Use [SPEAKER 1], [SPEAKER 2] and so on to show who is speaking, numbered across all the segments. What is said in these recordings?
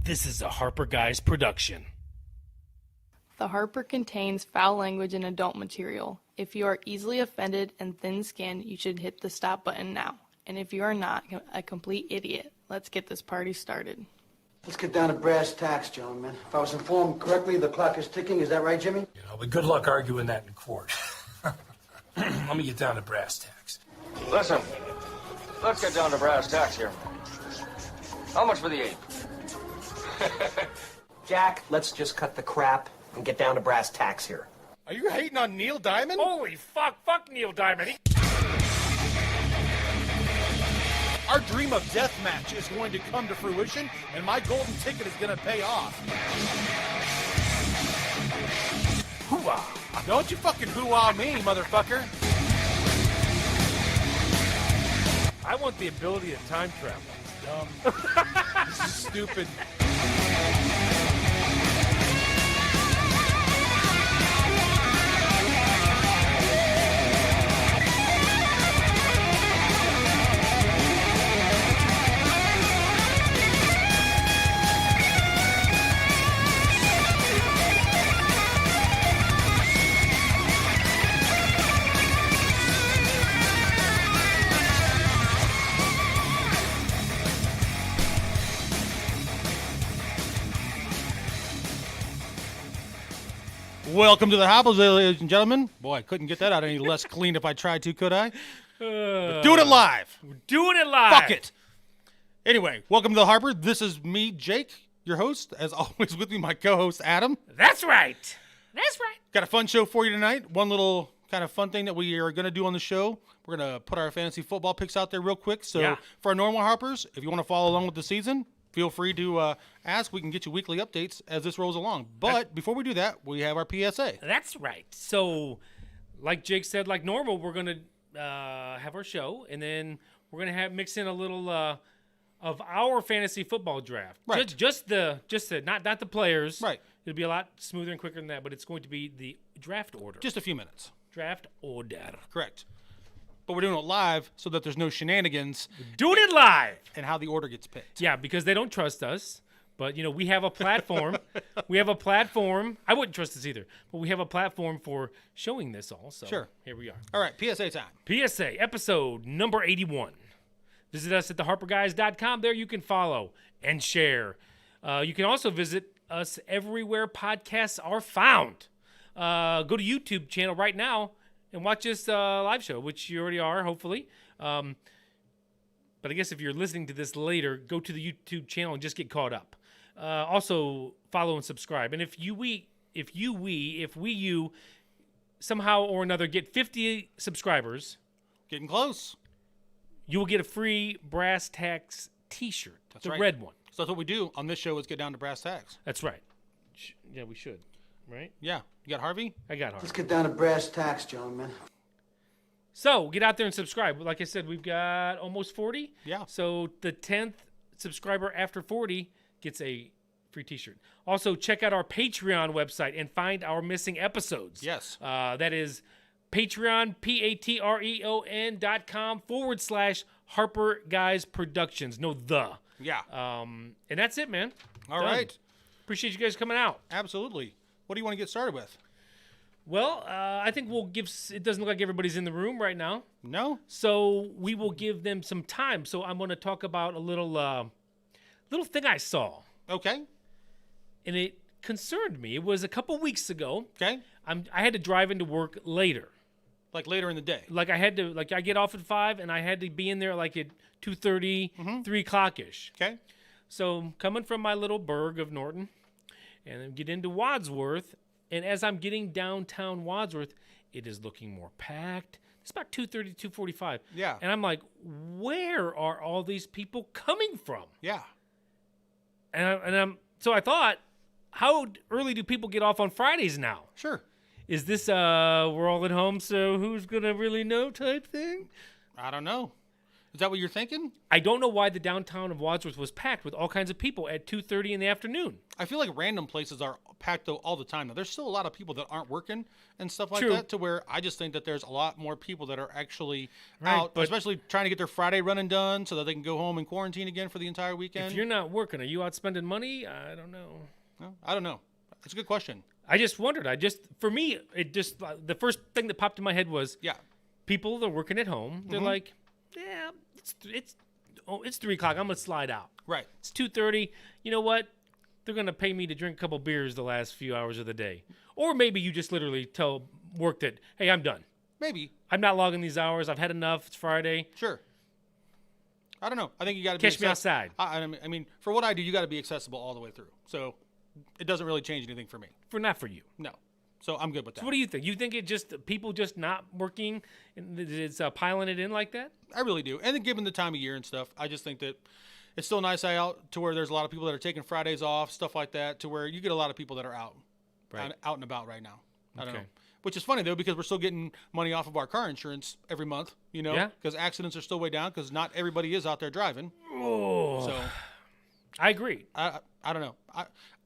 [SPEAKER 1] This is a Harper Guys production.
[SPEAKER 2] The Harper contains foul language and adult material. If you are easily offended and thin-skinned, you should hit the stop button now. And if you are not a complete idiot, let's get this party started.
[SPEAKER 3] Let's get down to brass tacks, gentlemen. If I was informed correctly, the clock is ticking. Is that right, Jimmy?
[SPEAKER 4] But good luck arguing that in court. Let me get down to brass tacks.
[SPEAKER 5] Listen, let's get down to brass tacks here. How much for the ape?
[SPEAKER 6] Jack, let's just cut the crap and get down to brass tacks here.
[SPEAKER 7] Are you hating on Neil Diamond?
[SPEAKER 1] Holy fuck! Fuck Neil Diamond!
[SPEAKER 7] Our dream of deathmatch is going to come to fruition, and my golden ticket is going to pay off. Hoo-ah! Don't you fucking hoo-ah me, motherfucker!
[SPEAKER 1] I want the ability to time travel.
[SPEAKER 7] Dumb. This is stupid. Welcome to the Hopples, ladies and gentlemen. Boy, I couldn't get that out any less clean if I tried to, could I? We're doing it live.
[SPEAKER 1] We're doing it live.
[SPEAKER 7] Fuck it. Anyway, welcome to the Harper. This is me, Jake, your host. As always, with me, my co-host, Adam.
[SPEAKER 1] That's right. That's right.
[SPEAKER 7] Got a fun show for you tonight. One little kind of fun thing that we are going to do on the show. We're going to put our fantasy football picks out there real quick. So for our normal Harpers, if you want to follow along with the season, feel free to ask. We can get you weekly updates as this rolls along. But before we do that, we have our PSA.
[SPEAKER 1] That's right. So, like Jake said, like normal, we're going to have our show, and then we're going to mix in a little of our fantasy football draft.
[SPEAKER 7] Right.
[SPEAKER 1] Just the not the players.
[SPEAKER 7] Right.
[SPEAKER 1] It'll be a lot smoother and quicker than that, but it's going to be the draft order.
[SPEAKER 7] Just a few minutes.
[SPEAKER 1] Draft order.
[SPEAKER 7] Correct. But we're doing it live so that there's no shenanigans.
[SPEAKER 1] Doing it live.
[SPEAKER 7] And how the order gets picked.
[SPEAKER 1] Yeah, because they don't trust us. But, you know, we have a platform. We have a platform. I wouldn't trust us either. But we have a platform for showing this all. So
[SPEAKER 7] Sure.
[SPEAKER 1] Here we are.
[SPEAKER 7] All right, PSA time.
[SPEAKER 1] PSA, episode number 81. Visit us at theharperguys.com. There you can follow and share. You can also visit us everywhere podcasts are found. Go to YouTube channel right now and watch this live show, which you already are, hopefully. But I guess if you're listening to this later, go to the YouTube channel and just get caught up. Also, follow and subscribe. And if you somehow or another get 50 subscribers,
[SPEAKER 7] getting close,
[SPEAKER 1] you will get a free Brass Tacks t-shirt.
[SPEAKER 7] That's
[SPEAKER 1] the
[SPEAKER 7] right.
[SPEAKER 1] red one.
[SPEAKER 7] So that's what we do on this show is get down to brass tacks.
[SPEAKER 1] That's right. Yeah, we should. Right?
[SPEAKER 7] Yeah. You got Harvey?
[SPEAKER 1] I got Harvey.
[SPEAKER 3] Let's get down to brass tacks, gentlemen.
[SPEAKER 1] So, get out there and subscribe. Like I said, we've got almost 40.
[SPEAKER 7] Yeah.
[SPEAKER 1] So, the 10th subscriber after 40 gets a free t-shirt. Also, check out our Patreon website and find our missing episodes.
[SPEAKER 7] Yes.
[SPEAKER 1] That is Patreon, patreon.com/Harper Guys Productions. No, the.
[SPEAKER 7] Yeah.
[SPEAKER 1] And that's it, man.
[SPEAKER 7] All
[SPEAKER 1] Done.
[SPEAKER 7] right.
[SPEAKER 1] Appreciate you guys coming out.
[SPEAKER 7] Absolutely. What do you want to get started with?
[SPEAKER 1] Well, I think we'll give. It doesn't look like everybody's in the room right now.
[SPEAKER 7] No?
[SPEAKER 1] So we will give them some time. So I'm going to talk about a little thing I saw.
[SPEAKER 7] Okay.
[SPEAKER 1] And it concerned me. It was a couple weeks ago.
[SPEAKER 7] Okay.
[SPEAKER 1] I had to drive into work later.
[SPEAKER 7] Like later in the day.
[SPEAKER 1] Like I get off at 5 and I had to be in there like at 2:30, 3 o'clock-ish.
[SPEAKER 7] Okay.
[SPEAKER 1] So coming from my little burg of Norton and then get into Wadsworth. And as I'm getting downtown Wadsworth, it is looking more packed. It's about 2:30, 2:45.
[SPEAKER 7] Yeah.
[SPEAKER 1] And I'm like, where are all these people coming from?
[SPEAKER 7] Yeah.
[SPEAKER 1] So I thought, how early do people get off on Fridays now?
[SPEAKER 7] Sure.
[SPEAKER 1] Is this we're all at home, so who's gonna really know type thing?
[SPEAKER 7] I don't know. Is that what you're thinking?
[SPEAKER 1] I don't know why the downtown of Wadsworth was packed with all kinds of people at 2:30 in the afternoon.
[SPEAKER 7] I feel like random places are packed though all the time. Now, there's still a lot of people that aren't working and stuff like
[SPEAKER 1] True.
[SPEAKER 7] that, to where I just think that there's a lot more people that are actually
[SPEAKER 1] Right,
[SPEAKER 7] out,
[SPEAKER 1] but-
[SPEAKER 7] especially trying to get their Friday running done so that they can go home and quarantine again for the entire weekend.
[SPEAKER 1] If you're not working, are you out spending money? I don't know.
[SPEAKER 7] No, I don't know. That's a good question.
[SPEAKER 1] I just wondered. For me, it just the first thing that popped in my head was
[SPEAKER 7] Yeah.
[SPEAKER 1] people that are working at home. They're like, yeah, it's 3 o'clock. I'm gonna slide out.
[SPEAKER 7] Right.
[SPEAKER 1] It's 2:30. You know what? They're gonna pay me to drink a couple beers the last few hours of the day. Or maybe you just literally tell work that, hey, I'm done.
[SPEAKER 7] Maybe.
[SPEAKER 1] I'm not logging these hours. I've had enough. It's Friday.
[SPEAKER 7] Sure. I don't know. I think you got to
[SPEAKER 1] Catch me outside.
[SPEAKER 7] I mean, for what I do, you got to be accessible all the way through. So it doesn't really change anything for me.
[SPEAKER 1] Not for you.
[SPEAKER 7] No. So I'm good with that.
[SPEAKER 1] So what do you think? You think it just people just not working and it's piling it in like that?
[SPEAKER 7] I really do. And then given the time of year and stuff, I just think that it's still nice out to where there's a lot of people that are taking Fridays off, stuff like that, to where you get a lot of people that are out and about right now. I don't know. Which is funny, though, because we're still getting money off of our car insurance every month, you know,
[SPEAKER 1] Yeah.
[SPEAKER 7] because accidents are still way down because not everybody is out there driving.
[SPEAKER 1] Oh,
[SPEAKER 7] So
[SPEAKER 1] I agree.
[SPEAKER 7] I don't know.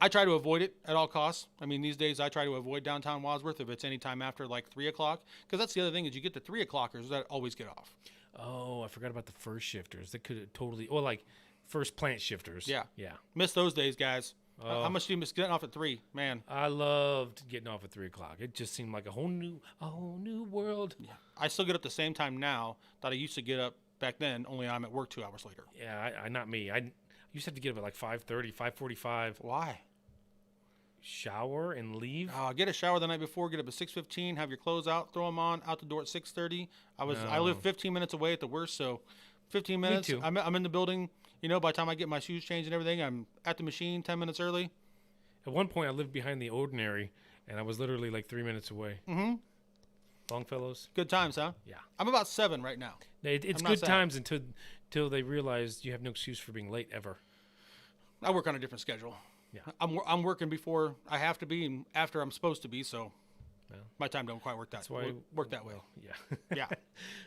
[SPEAKER 7] I try to avoid it at all costs. I mean, these days I try to avoid downtown Wadsworth if it's any time after like 3 o'clock, because that's the other thing is you get the 3 o'clockers that always get off.
[SPEAKER 1] Oh, I forgot about the first shifters. That could have totally, or like first plant shifters.
[SPEAKER 7] Yeah.
[SPEAKER 1] Yeah.
[SPEAKER 7] Miss those days, guys. How much do you miss getting off at 3? Man.
[SPEAKER 1] I loved getting off at 3 o'clock. It just seemed like a whole new world. Yeah.
[SPEAKER 7] I still get up the same time now that I used to get up back then, only I'm at work 2 hours later.
[SPEAKER 1] Yeah, I not me. I used to have to get up at like 5:30, 5:45.
[SPEAKER 7] Why?
[SPEAKER 1] Shower and leave.
[SPEAKER 7] Get a shower the night before, get up at 6:15, have your clothes out, throw them on, out the door at 6:30. I live 15 minutes away at the worst, so 15 minutes.
[SPEAKER 1] too.
[SPEAKER 7] I'm in the building, you know, by the time I get my shoes changed and everything, I'm at the machine 10 minutes early.
[SPEAKER 1] At one point, I lived behind the Ordinary, and I was literally like 3 minutes away. Mm-hmm. Longfellows.
[SPEAKER 7] Good times, huh?
[SPEAKER 1] Yeah.
[SPEAKER 7] I'm about 7 right now.
[SPEAKER 1] It's
[SPEAKER 7] I'm not
[SPEAKER 1] good
[SPEAKER 7] sad.
[SPEAKER 1] times until they realize you have no excuse for being late ever.
[SPEAKER 7] I work on a different schedule.
[SPEAKER 1] Yeah.
[SPEAKER 7] I'm working before I have to be and after I'm supposed to be, so my time don't quite work that way.
[SPEAKER 1] Yeah.
[SPEAKER 7] Yeah.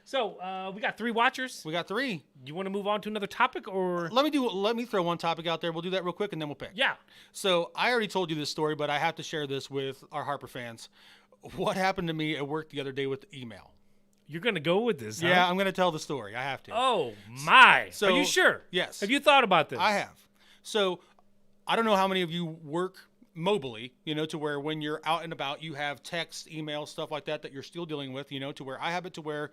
[SPEAKER 1] So we got 3 watchers.
[SPEAKER 7] We got 3.
[SPEAKER 1] You want to move on to another topic, or
[SPEAKER 7] Let me throw one topic out there. We'll do that real quick and then we'll pick.
[SPEAKER 1] yeah?
[SPEAKER 7] So I already told you this story, but I have to share this with our Harper fans. What happened to me at work the other day with the email?
[SPEAKER 1] You're gonna go with this? Huh?
[SPEAKER 7] Yeah, I'm going to tell the story. I have to.
[SPEAKER 1] Oh my!
[SPEAKER 7] So-
[SPEAKER 1] Are you sure?
[SPEAKER 7] Yes.
[SPEAKER 1] Have you thought about this?
[SPEAKER 7] I have. So I don't know how many of you work mobily, you know, to where when you're out and about, you have text, email, stuff like that you're still dealing with, you know, to where I have it to where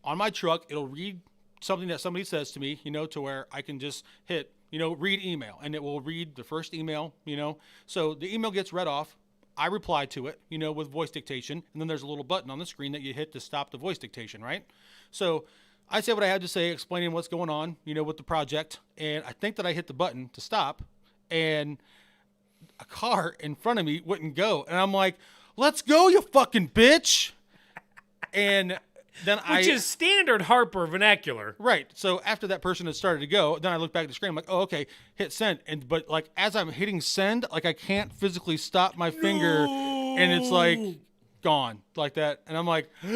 [SPEAKER 7] on my truck, it'll read something that somebody says to me, you know, to where I can just hit, you know, read email, and it will read the first email, you know. So the email gets read off. I reply to it, you know, with voice dictation, and then there's a little button on the screen that you hit to stop the voice dictation, right? So I say what I have to say, explaining what's going on, you know, with the project, and I think that I hit the button to stop, and a car in front of me wouldn't go, and I'm like, "Let's go, you fucking bitch!" And then
[SPEAKER 1] Which is standard Harper vernacular.
[SPEAKER 7] right. So after that person had started to go, then I look back at the screen. I'm like, "Oh, okay, hit send." But like as I'm hitting send, like I can't physically stop my finger, and it's like gone like that, and I'm like,
[SPEAKER 1] You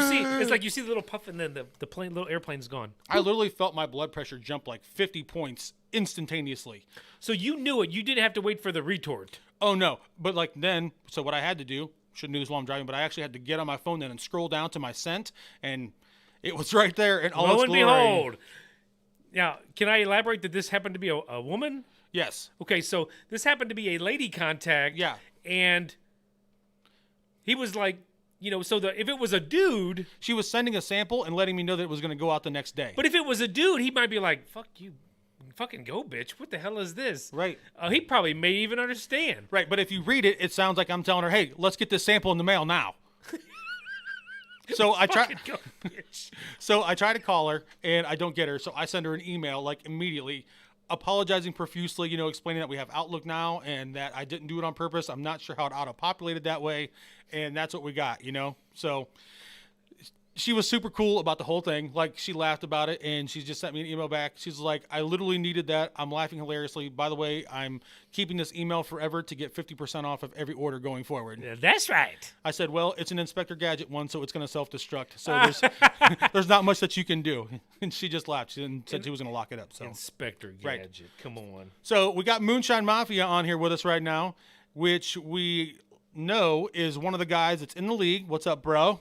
[SPEAKER 1] see, it's like you see the little puff, and then the plane, little airplane's gone.
[SPEAKER 7] I literally felt my blood pressure jump like 50 points instantaneously.
[SPEAKER 1] So you knew it. You didn't have to wait for the retort.
[SPEAKER 7] Oh no! But like then, so what I had to do, shouldn't do this while I'm driving, but I actually had to get on my phone then and scroll down to my sent, and it was right there in all
[SPEAKER 1] Lo
[SPEAKER 7] its
[SPEAKER 1] and
[SPEAKER 7] glory.
[SPEAKER 1] behold. Now, can I elaborate that this happened to be a woman?
[SPEAKER 7] Yes.
[SPEAKER 1] Okay, so this happened to be a lady contact.
[SPEAKER 7] Yeah.
[SPEAKER 1] And he was like, you know, so if it was a dude,
[SPEAKER 7] She was sending a sample and letting me know that it was going to go out the next day.
[SPEAKER 1] but if it was a dude, he might be like, fuck you, fucking go, bitch. What the hell is this?
[SPEAKER 7] Right.
[SPEAKER 1] He probably may even understand.
[SPEAKER 7] Right, but if you read it, it sounds like I'm telling her, "Hey, let's get this sample in the mail now." So I try.
[SPEAKER 1] Fucking go, bitch.
[SPEAKER 7] So I try to call her, and I don't get her. So I send her an email, like immediately, apologizing profusely, you know, explaining that we have Outlook now and that I didn't do it on purpose. I'm not sure how it auto-populated that way, and that's what we got, you know. So she was super cool about the whole thing. Like, she laughed about it, and she just sent me an email back. She's like, I literally needed that. I'm laughing hilariously. By the way, I'm keeping this email forever to get 50% off of every order going forward.
[SPEAKER 1] Yeah, that's right.
[SPEAKER 7] I said, well, it's an Inspector Gadget one, so it's going to self-destruct. So there's not much that you can do. And she just laughed and said she was going to lock it up. So
[SPEAKER 1] Inspector Gadget.
[SPEAKER 7] Right.
[SPEAKER 1] Come on.
[SPEAKER 7] So we got Moonshine Mafia on here with us right now, which we know is one of the guys that's in the league. What's up, bro?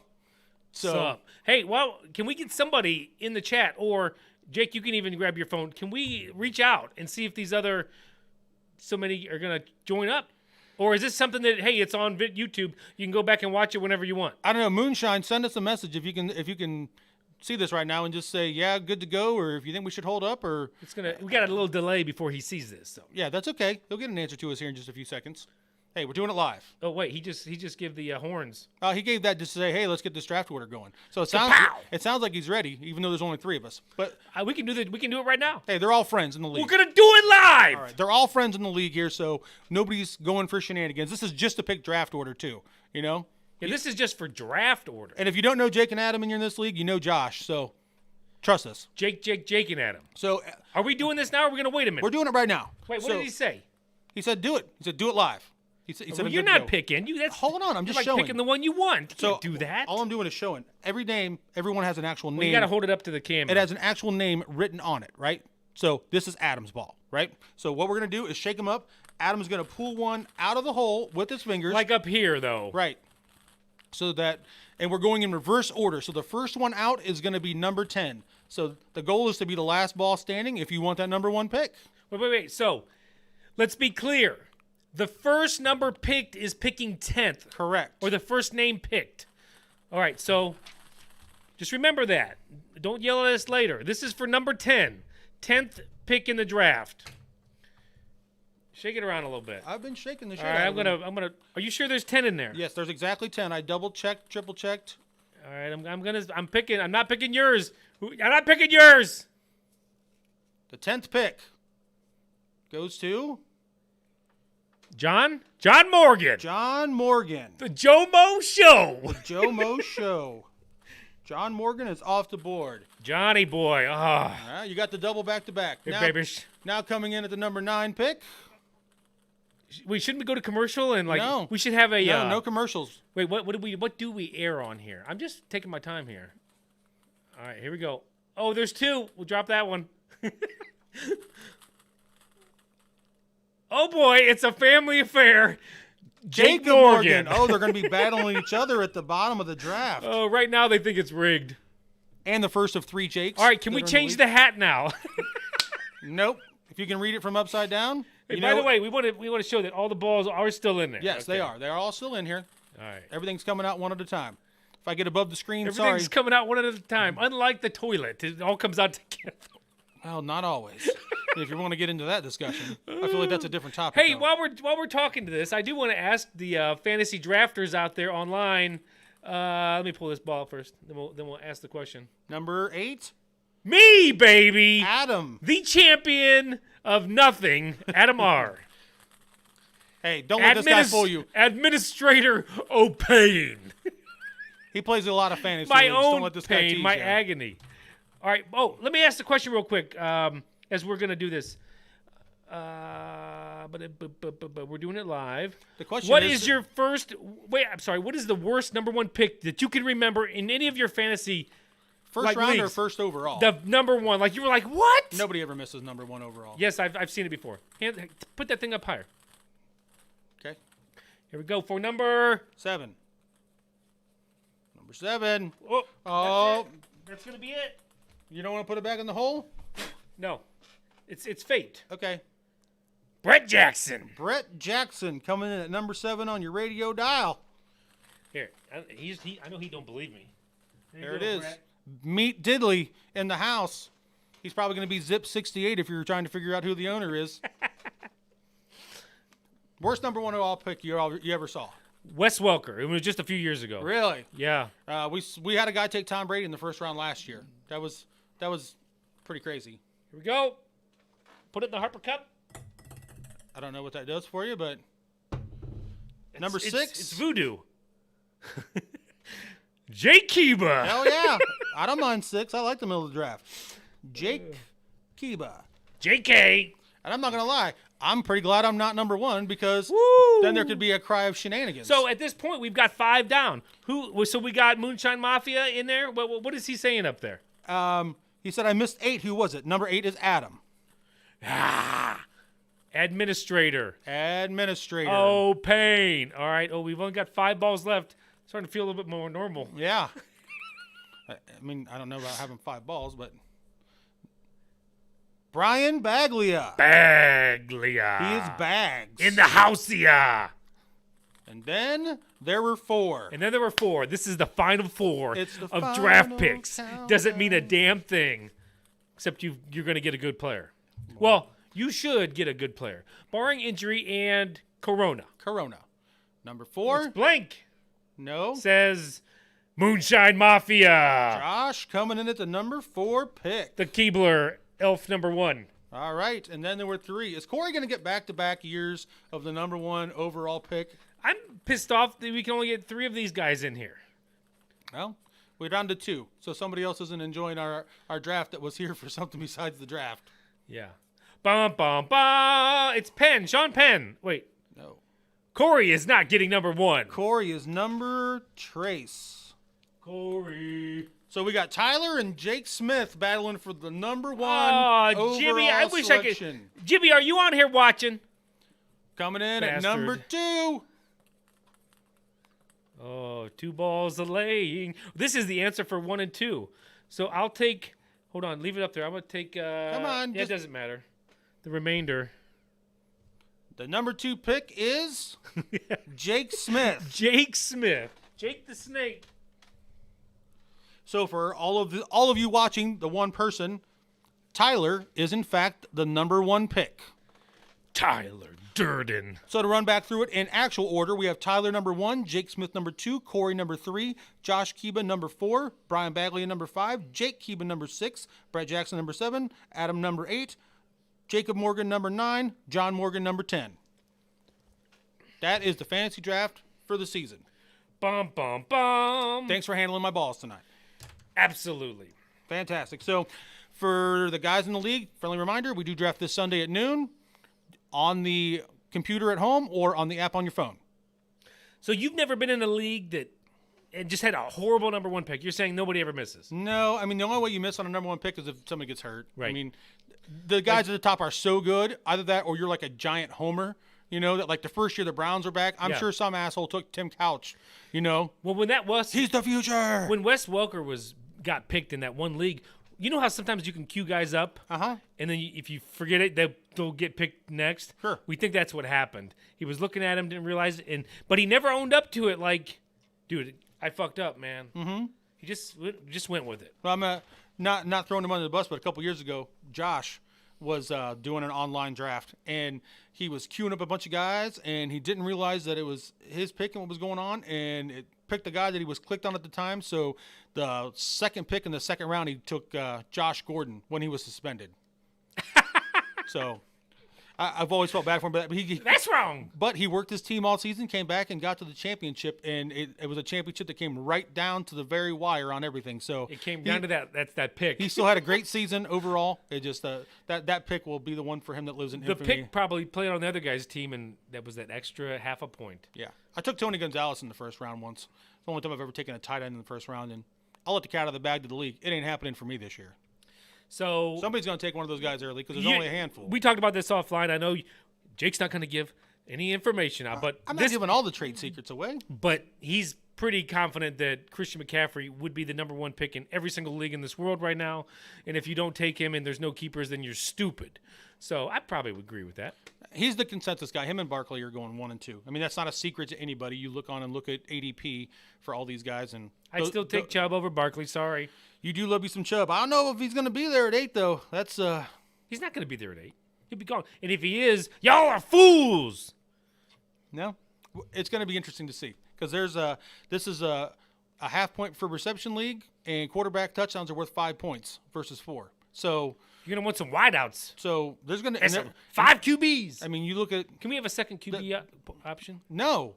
[SPEAKER 1] So, hey, well, can we get somebody in the chat, or Jake, you can even grab your phone. Can we reach out and see if these other so many are going to join up? Or is this something that, hey, it's on YouTube, you can go back and watch it whenever you want?
[SPEAKER 7] I don't know. Moonshine, send us a message if you can see this right now and just say, yeah, good to go, or if you think we should hold up, or
[SPEAKER 1] We got a little delay before he sees this. So.
[SPEAKER 7] Yeah, that's okay. He'll get an answer to us here in just a few seconds. Hey, we're doing it live.
[SPEAKER 1] Oh wait, he just gave the horns.
[SPEAKER 7] He gave that just to say, hey, let's get this draft order going. So it sounds like he's ready, even though there's only 3 of us. But
[SPEAKER 1] we can do it right now.
[SPEAKER 7] Hey, they're all friends in the league.
[SPEAKER 1] We're gonna do it live.
[SPEAKER 7] All right, they're all friends in the league here, so nobody's going for shenanigans. This is just to pick draft order too. You know.
[SPEAKER 1] Yeah, this is just for draft order.
[SPEAKER 7] And if you don't know Jake and Adam and you're in this league, you know Josh. So trust us.
[SPEAKER 1] Jake, and Adam.
[SPEAKER 7] So
[SPEAKER 1] are we doing this now? Or are we gonna wait a minute?
[SPEAKER 7] We're doing it right now.
[SPEAKER 1] Wait, what did he say?
[SPEAKER 7] He said do it. He said do it live. He said
[SPEAKER 1] well, you're not picking.
[SPEAKER 7] Hold on, I'm just showing.
[SPEAKER 1] Picking the one you want. You can't do that.
[SPEAKER 7] All I'm doing is showing. Every name, everyone has an actual name.
[SPEAKER 1] You got to hold it up to the camera.
[SPEAKER 7] It has an actual name written on it, right? So this is Adam's ball, right? So what we're going to do is shake him up. Adam's going to pull one out of the hole with his fingers.
[SPEAKER 1] Like up here, though.
[SPEAKER 7] Right. So that, and we're going in reverse order. So the first one out is going to be number 10. So the goal is to be the last ball standing if you want that number 1 pick.
[SPEAKER 1] Wait. So let's be clear. The first number picked is picking 10th.
[SPEAKER 7] Correct.
[SPEAKER 1] Or the first name picked. All right, so just remember that. Don't yell at us later. This is for number 10. 10th pick in the draft. Shake it around a little bit.
[SPEAKER 7] I've been shaking the shit
[SPEAKER 1] All right,
[SPEAKER 7] out of
[SPEAKER 1] I'm gonna. Are you sure there's 10 in there?
[SPEAKER 7] Yes, there's exactly 10. I double checked, triple checked.
[SPEAKER 1] All right, I'm picking. I'm not picking yours. I'm not picking yours.
[SPEAKER 7] The 10th pick goes to
[SPEAKER 1] John Morgan.
[SPEAKER 7] John Morgan.
[SPEAKER 1] The Joe Mo Show.
[SPEAKER 7] The Joe Mo Show. John Morgan is off the board.
[SPEAKER 1] Johnny boy. Oh.
[SPEAKER 7] All right, you got the double back-to-back.
[SPEAKER 1] Hey,
[SPEAKER 7] Now coming in at the number 9 pick.
[SPEAKER 1] Wait, shouldn't we go to commercial and
[SPEAKER 7] No.
[SPEAKER 1] we should have a
[SPEAKER 7] no commercials.
[SPEAKER 1] Wait, what do we air on here? I'm just taking my time here. All right, here we go. Oh, there's 2. We'll drop that one. Oh boy, it's a family affair. Jake Morgan.
[SPEAKER 7] Oh, they're going to be battling each other at the bottom of the draft.
[SPEAKER 1] Oh, right now they think it's rigged.
[SPEAKER 7] And the first of 3 Jakes.
[SPEAKER 1] All right, can we change the hat now?
[SPEAKER 7] Nope. If you can read it from upside down.
[SPEAKER 1] Hey, by the way, we want to show that all the balls are still in there.
[SPEAKER 7] Yes, they are. They are all still in here.
[SPEAKER 1] All right.
[SPEAKER 7] Everything's coming out one at a time. If I get above the screen,
[SPEAKER 1] Everything's coming out one at a time. Unlike the toilet, it all comes out together.
[SPEAKER 7] Well, not always. If you want to get into that discussion, I feel like that's a different topic.
[SPEAKER 1] Hey,
[SPEAKER 7] though.
[SPEAKER 1] while we're talking to this, I do want to ask the fantasy drafters out there online. Let me pull this ball first. Then we'll ask the question.
[SPEAKER 7] Number 8.
[SPEAKER 1] Me, baby.
[SPEAKER 7] Adam.
[SPEAKER 1] The champion of nothing, Adam R.
[SPEAKER 7] Hey, don't let this guy fool you.
[SPEAKER 1] Administrator O'Pain.
[SPEAKER 7] He plays a lot of fantasy
[SPEAKER 1] My
[SPEAKER 7] leagues.
[SPEAKER 1] own
[SPEAKER 7] Don't let this guy
[SPEAKER 1] pain,
[SPEAKER 7] tease
[SPEAKER 1] my
[SPEAKER 7] you.
[SPEAKER 1] agony. All right. Oh, let me ask the question real quick as we're going to do this. But we're doing it live.
[SPEAKER 7] The question
[SPEAKER 1] What is your first... Wait, I'm sorry. What is the worst number 1 pick that you can remember in any of your fantasy...
[SPEAKER 7] First round
[SPEAKER 1] leagues?
[SPEAKER 7] or first overall?
[SPEAKER 1] The number 1. Like, you were like, what?
[SPEAKER 7] Nobody ever misses number 1 overall.
[SPEAKER 1] Yes, I've seen it before. Put that thing up higher.
[SPEAKER 7] Okay.
[SPEAKER 1] Here we go for number...
[SPEAKER 7] 7. Number 7.
[SPEAKER 1] Oh. That's going to be it.
[SPEAKER 7] You don't want to put it back in the hole?
[SPEAKER 1] No. It's fate.
[SPEAKER 7] Okay.
[SPEAKER 1] Brett Jackson.
[SPEAKER 7] Brett Jackson coming in at number 7 on your radio dial.
[SPEAKER 1] Here. I know he don't believe me.
[SPEAKER 7] There it is. Brett. Meet Diddley in the house. He's probably going to be Zip 68 if you're trying to figure out who the owner is. Worst number 1 overall pick you ever saw?
[SPEAKER 1] Wes Welker. It was just a few years ago.
[SPEAKER 7] Really?
[SPEAKER 1] Yeah.
[SPEAKER 7] We had a guy take Tom Brady in the first round last year. That was pretty crazy.
[SPEAKER 1] Here we go. Put it in the Harper Cup.
[SPEAKER 7] I don't know what that does for you, but number 6.
[SPEAKER 1] It's voodoo. Jake Kiba.
[SPEAKER 7] Hell yeah. I don't mind 6. I like the middle of the draft. Jake Kiba.
[SPEAKER 1] JK.
[SPEAKER 7] And I'm not going to lie. I'm pretty glad I'm not number 1 because then there could be a cry of shenanigans.
[SPEAKER 1] So at this point, we've got 5 down. So we got Moonshine Mafia in there. What is he saying up there?
[SPEAKER 7] He said I missed 8. Who was it? Number 8 is Adam.
[SPEAKER 1] Administrator.
[SPEAKER 7] Oh,
[SPEAKER 1] pain. All right. Oh, we've only got 5 balls left. Starting to feel a little bit more normal.
[SPEAKER 7] Yeah. I mean, I don't know about having 5 balls, but Brian Baglia. He is Bags.
[SPEAKER 1] In the housea.
[SPEAKER 7] And then there were 4.
[SPEAKER 1] This is the final 4
[SPEAKER 7] It's the
[SPEAKER 1] of
[SPEAKER 7] final
[SPEAKER 1] draft picks.
[SPEAKER 7] countdown.
[SPEAKER 1] Doesn't mean a damn thing. Except you're going to get a good player. Well, you should get a good player. Barring injury and Corona.
[SPEAKER 7] Number 4.
[SPEAKER 1] It's blank.
[SPEAKER 7] No.
[SPEAKER 1] Says Moonshine Mafia.
[SPEAKER 7] Josh coming in at the number 4 pick.
[SPEAKER 1] The Keebler, elf number 1.
[SPEAKER 7] All right. And then there were 3. Is Corey going to get back-to-back years of the number 1 overall pick?
[SPEAKER 1] I'm pissed off that we can only get 3 of these guys in here.
[SPEAKER 7] Well, we're down to 2. So somebody else isn't enjoying our draft that was here for something besides the draft.
[SPEAKER 1] Yeah. Bum, bum, bum. It's Penn. Sean Penn. Wait.
[SPEAKER 7] No.
[SPEAKER 1] Corey is not getting number 1.
[SPEAKER 7] Corey is number Trace.
[SPEAKER 1] Corey.
[SPEAKER 7] So we got Tyler and Jake Smith battling for the number 1
[SPEAKER 1] Oh, Jimmy, I
[SPEAKER 7] overall
[SPEAKER 1] wish
[SPEAKER 7] selection.
[SPEAKER 1] I could. Jimmy, are you on here watching?
[SPEAKER 7] Coming in at
[SPEAKER 1] Bastard.
[SPEAKER 7] number 2.
[SPEAKER 1] Oh, 2 balls of laying. This is the answer for 1 and 2. So I'll take. Hold on, leave it up there. I'm gonna take.
[SPEAKER 7] Come on,
[SPEAKER 1] Yeah, it doesn't matter. The remainder.
[SPEAKER 7] The number 2 pick is Jake Smith.
[SPEAKER 1] Jake Smith. Jake the Snake.
[SPEAKER 7] So for all of you watching, the one person, Tyler is in fact the number 1 pick.
[SPEAKER 1] Tyler Durden.
[SPEAKER 7] So to run back through it in actual order, we have Tyler number 1, Jake Smith number 2, Corey number 3, Josh Kiba number 4, Brian Bagley number 5, Jake Kiba number 6, Brett Jackson number 7, Adam number 8, Jacob Morgan number 9, John Morgan number 10. That is the fantasy draft for the season.
[SPEAKER 1] Bum, bum, bum.
[SPEAKER 7] Thanks for handling my balls tonight.
[SPEAKER 1] Absolutely.
[SPEAKER 7] Fantastic. So for the guys in the league, friendly reminder, we do draft this Sunday at noon on the computer at home or on the app on your phone.
[SPEAKER 1] So you've never been in a league that and just had a horrible number 1 pick. You're saying nobody ever misses.
[SPEAKER 7] No, I mean, the only way you miss on a number 1 pick is if somebody gets hurt.
[SPEAKER 1] Right.
[SPEAKER 7] I mean, the guys at the top are so good. Either that or you're like a giant homer, you know, that like the first year the Browns were back. I'm sure some asshole took Tim Couch, you know.
[SPEAKER 1] Well, when that was
[SPEAKER 7] He's the future.
[SPEAKER 1] when Wes Welker got picked in that one league, you know how sometimes you can queue guys up, and then if you forget it, they'll get picked next.
[SPEAKER 7] Sure.
[SPEAKER 1] We think that's what happened. He was looking at him, didn't realize it, but he never owned up to it. Like, dude, I fucked up, man. Mm-hmm. He just went with it.
[SPEAKER 7] Well, I'm not throwing him under the bus, but a couple years ago, Josh was doing an online draft, and he was queuing up a bunch of guys, and he didn't realize that it was his pick and what was going on, and it picked the guy that he was clicked on at the time. So the second pick in the second round, he took Josh Gordon when he was suspended. So I've always felt bad for him, but
[SPEAKER 1] That's wrong.
[SPEAKER 7] But he worked his team all season, came back and got to the championship, and it was a championship that came right down to the very wire on everything. So
[SPEAKER 1] It came down to that. That's that pick.
[SPEAKER 7] he still had a great season overall. It just that pick will be the one for him that lives in
[SPEAKER 1] The
[SPEAKER 7] infamy.
[SPEAKER 1] pick probably played on the other guy's team, and that was that extra half a point.
[SPEAKER 7] Yeah, I took Tony Gonzalez in the first round once. It's the only time I've ever taken a tight end in the first round, and I'll let the cat out of the bag to the league. It ain't happening for me this year.
[SPEAKER 1] So
[SPEAKER 7] Somebody's going to take one of those guys early because there's
[SPEAKER 1] you-
[SPEAKER 7] only a handful.
[SPEAKER 1] We talked about this offline. I know Jake's not going to give any information out, but
[SPEAKER 7] I'm not giving all the trade secrets away.
[SPEAKER 1] But he's pretty confident that Christian McCaffrey would be the number 1 pick in every single league in this world right now. And if you don't take him and there's no keepers, then you're stupid. So I probably would agree with that.
[SPEAKER 7] He's the consensus guy. Him and Barkley are going 1 and 2. I mean, that's not a secret to anybody. You look on and look at ADP for all these guys, and
[SPEAKER 1] I'd still take Chubb over Barkley. Sorry.
[SPEAKER 7] You do love you some Chubb. I don't know if he's going to be there at 8 though. That's
[SPEAKER 1] He's not going to be there at 8. He'll be gone. And if he is, y'all are fools.
[SPEAKER 7] no. It's going to be interesting to see because this is a half point for reception league, and quarterback touchdowns are worth 5 points versus 4. So
[SPEAKER 1] You're going to want some wideouts.
[SPEAKER 7] So there's going
[SPEAKER 1] And some 5 QBs.
[SPEAKER 7] I mean, you look at
[SPEAKER 1] Can we have a second QB option?
[SPEAKER 7] no.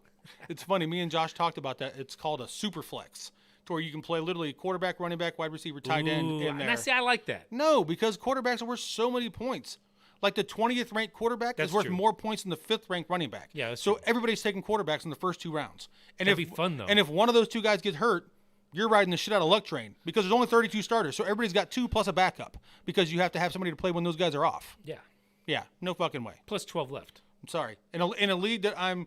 [SPEAKER 7] It's funny. Me and Josh talked about that. It's called a super flex, to where you can play literally quarterback, running back, wide receiver, tight end in there.
[SPEAKER 1] And see, I like that.
[SPEAKER 7] No, because quarterbacks are worth so many points. Like the 20th ranked quarterback is worth more points than the 5th ranked running back.
[SPEAKER 1] Yeah, that's
[SPEAKER 7] so
[SPEAKER 1] true.
[SPEAKER 7] Everybody's taking quarterbacks in the first 2 rounds. And
[SPEAKER 1] That'd be fun, though.
[SPEAKER 7] And if one of those 2 guys get hurt, you're riding the shit out of luck train because there's only 32 starters. So everybody's got 2 plus a backup because you have to have somebody to play when those guys are off.
[SPEAKER 1] Yeah.
[SPEAKER 7] Yeah, no fucking way.
[SPEAKER 1] Plus 12 left.
[SPEAKER 7] I'm sorry. In a league that I'm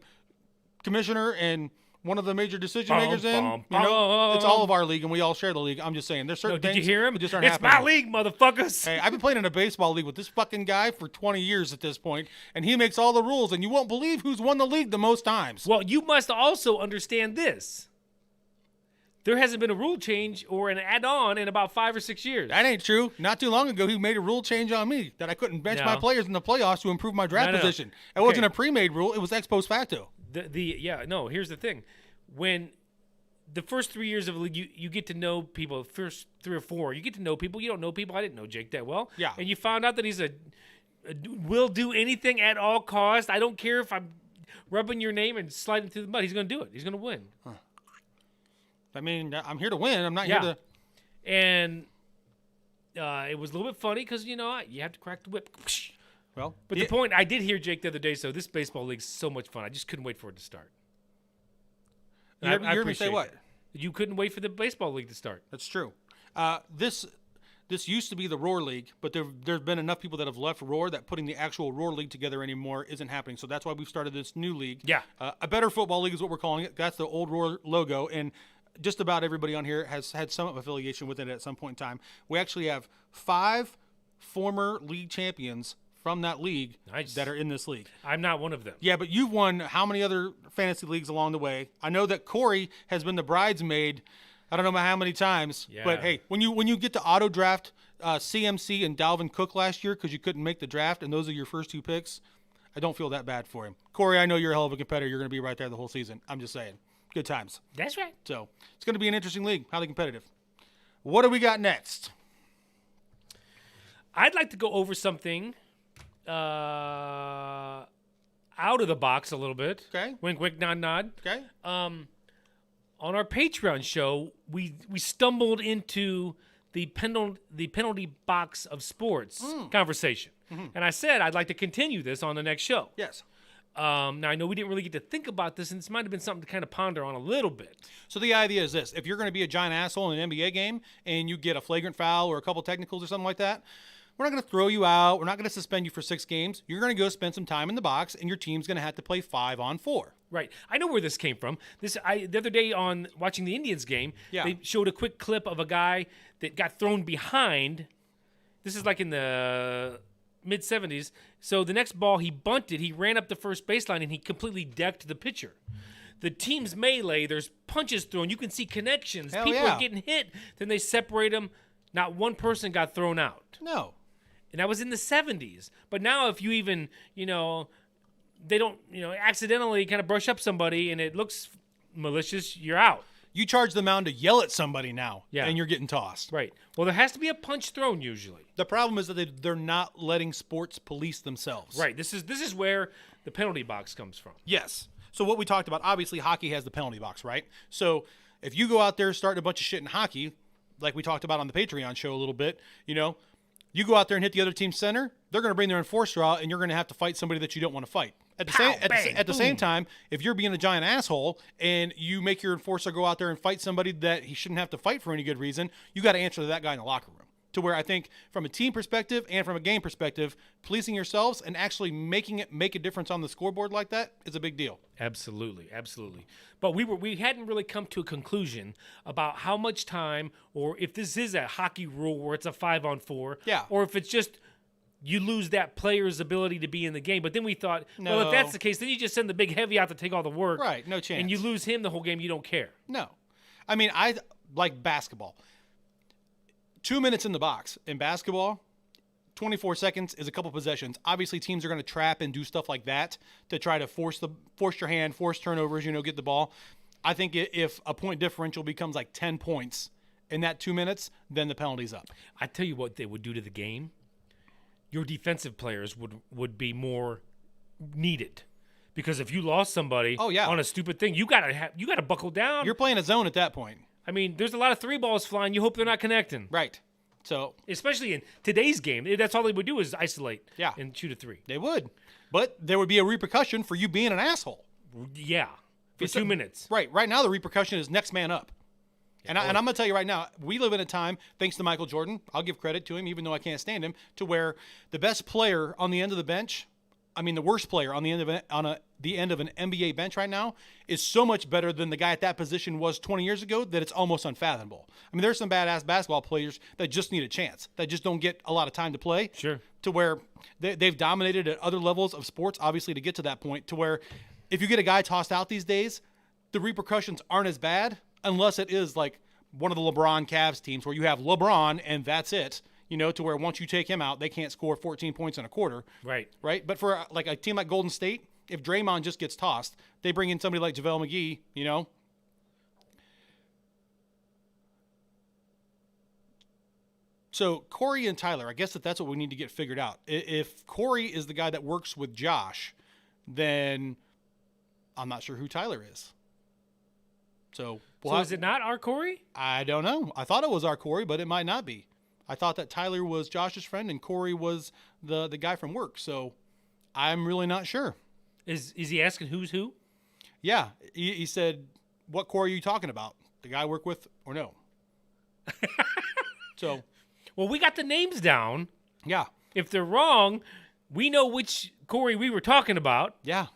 [SPEAKER 7] commissioner and one of the major decision makers in, it's all of our league and we all share the league. I'm just saying, there's certain things
[SPEAKER 1] did you hear him?
[SPEAKER 7] that just aren't
[SPEAKER 1] It's
[SPEAKER 7] happening.
[SPEAKER 1] my league, motherfuckers.
[SPEAKER 7] Hey, I've been playing in a baseball league with this fucking guy for 20 years at this point, and he makes all the rules, and you won't believe who's won the league the most times.
[SPEAKER 1] Well, you must also understand this. There hasn't been a rule change or an add-on in about 5 or 6 years.
[SPEAKER 7] That ain't true. Not too long ago, he made a rule change on me that I couldn't bench my players in the playoffs to improve my draft position. It wasn't a pre-made rule. It was ex post facto.
[SPEAKER 1] Here's the thing. When the first 3 years of the league, you get to know people. First 3 or 4, you get to know people. You don't know people. I didn't know Jake that well.
[SPEAKER 7] Yeah.
[SPEAKER 1] And you found out that he's will do anything at all cost. I don't care if I'm rubbing your name and sliding through the mud. He's going to do it. He's going to win.
[SPEAKER 7] Huh. I mean, I'm here to win. I'm not here to.
[SPEAKER 1] And it was a little bit funny because, you have to crack the whip.
[SPEAKER 7] Well,
[SPEAKER 1] but the point, I did hear Jake the other day, so this baseball league's so much fun. I just couldn't wait for it to start.
[SPEAKER 7] You heard me say what?
[SPEAKER 1] You couldn't wait for the baseball league to start.
[SPEAKER 7] That's true. This used to be the Roar League, but there's been enough people that have left Roar that putting the actual Roar League together anymore isn't happening. So that's why we've started this new league.
[SPEAKER 1] Yeah.
[SPEAKER 7] A better football league is what we're calling it. That's the old Roar logo, and just about everybody on here has had some affiliation with it at some point in time. We actually have 5 former league champions from that league that are in this league.
[SPEAKER 1] I'm not one of them.
[SPEAKER 7] Yeah, but you've won how many other fantasy leagues along the way? I know that Corey has been the bridesmaid. I don't know how many times.
[SPEAKER 1] Yeah.
[SPEAKER 7] But hey, when you get to auto draft CMC and Dalvin Cook last year because you couldn't make the draft and those are your first 2 picks, I don't feel that bad for him. Corey, I know you're a hell of a competitor. You're going to be right there the whole season. I'm just saying. Good times.
[SPEAKER 1] That's right.
[SPEAKER 7] So it's going to be an interesting league, highly competitive. What do we got next?
[SPEAKER 1] I'd like to go over something out of the box a little bit.
[SPEAKER 7] Okay.
[SPEAKER 1] Wink, wink, nod, nod.
[SPEAKER 7] Okay.
[SPEAKER 1] On our Patreon show, we stumbled into the penalty box of sports conversation. Mm-hmm. And I said I'd like to continue this on the next show.
[SPEAKER 7] Yes.
[SPEAKER 1] Now, I know we didn't really get to think about this, and this might have been something to kind of ponder on a little bit.
[SPEAKER 7] So the idea is this. If you're going to be a giant asshole in an NBA game and you get a flagrant foul or a couple technicals or something like that, we're not going to throw you out. We're not going to suspend you for 6 games. You're going to go spend some time in the box, and your team's going to have to play 5-on-4.
[SPEAKER 1] Right. I know where this came from. The other day on watching the Indians game, they showed a quick clip of a guy that got thrown behind. This is like in the mid-'70s. So the next ball, he bunted. He ran up the first baseline, and he completely decked the pitcher. The team's melee, there's punches thrown. You can see connections.
[SPEAKER 7] Hell
[SPEAKER 1] People
[SPEAKER 7] yeah.
[SPEAKER 1] are getting hit. Then they separate them. Not one person got thrown out.
[SPEAKER 7] No.
[SPEAKER 1] And that was in the 70s. But now if you even, they don't, accidentally kind of brush up somebody and it looks malicious, you're out.
[SPEAKER 7] You charge the mound to yell at somebody now, and you're getting tossed.
[SPEAKER 1] Right. Well, there has to be a punch thrown usually.
[SPEAKER 7] The problem is that they're not letting sports police themselves.
[SPEAKER 1] Right. This is where the penalty box comes from.
[SPEAKER 7] Yes. So what we talked about, obviously hockey has the penalty box, right? So if you go out there starting a bunch of shit in hockey, like we talked about on the Patreon show a little bit, you go out there and hit the other team's center, they're going to bring their enforcer out, and you're going to have to fight somebody that you don't want to fight. At the same time, if you're being a giant asshole and you make your enforcer go out there and fight somebody that he shouldn't have to fight for any good reason, you got to answer to that guy in the locker room. To where I think from a team perspective and from a game perspective, policing yourselves and actually making it make a difference on the scoreboard like that is a big deal.
[SPEAKER 1] Absolutely, absolutely. But we hadn't really come to a conclusion about how much time, or if this is a hockey rule where it's a 5-on-4, or if it's just you lose that player's ability to be in the game. But then we thought, well, if that's the case, then you just send the big heavy out to take all the work.
[SPEAKER 7] Right, no chance.
[SPEAKER 1] And you lose him the whole game, you don't care.
[SPEAKER 7] No. I mean, I like basketball. 2 minutes in the box. In basketball, 24 seconds is a couple possessions. Obviously, teams are going to trap and do stuff like that to try to force your hand, force turnovers, get the ball. I think if a point differential becomes like 10 points in that 2 minutes, then the penalty's up.
[SPEAKER 1] I tell you what they would do to the game. Your defensive players would be more needed. Because if you lost somebody on a stupid thing, you gotta buckle down.
[SPEAKER 7] You're playing a zone at that point.
[SPEAKER 1] I mean, there's a lot of 3 balls flying. You hope they're not connecting.
[SPEAKER 7] Right. So
[SPEAKER 1] Especially in today's game. That's all they would do is isolate and shoot a 3.
[SPEAKER 7] they would. But there would be a repercussion for you being an asshole.
[SPEAKER 1] Yeah. For 2 minutes.
[SPEAKER 7] Right. Right now, the repercussion is next man up. And I'm going to tell you right now, we live in a time, thanks to Michael Jordan, I'll give credit to him, even though I can't stand him, to where the best player on the end of the bench, the worst player on the end of an NBA bench right now is so much better than the guy at that position was 20 years ago that it's almost unfathomable. I mean, there's some badass basketball players that just need a chance, that just don't get a lot of time to play.
[SPEAKER 1] Sure.
[SPEAKER 7] To where they've dominated at other levels of sports, obviously, to get to that point, to where if you get a guy tossed out these days, the repercussions aren't as bad unless it is like one of the LeBron Cavs teams where you have LeBron and that's it, to where once you take him out, they can't score 14 points in a quarter.
[SPEAKER 1] Right.
[SPEAKER 7] Right. But for like a team like Golden State, if Draymond just gets tossed, they bring in somebody like JaVale McGee, So Corey and Tyler, I guess that's what we need to get figured out. If Corey is the guy that works with Josh, then I'm not sure who Tyler is. So
[SPEAKER 1] Is it not our Corey?
[SPEAKER 7] I don't know. I thought it was our Corey, but it might not be. I thought that Tyler was Josh's friend and Corey was the guy from work. So I'm really not sure.
[SPEAKER 1] Is he asking who's who?
[SPEAKER 7] Yeah. He said, what Corey are you talking about? The guy I work with or no? So.
[SPEAKER 1] Well, we got the names down.
[SPEAKER 7] Yeah.
[SPEAKER 1] If they're wrong, we know which Corey we were talking about.
[SPEAKER 7] Yeah.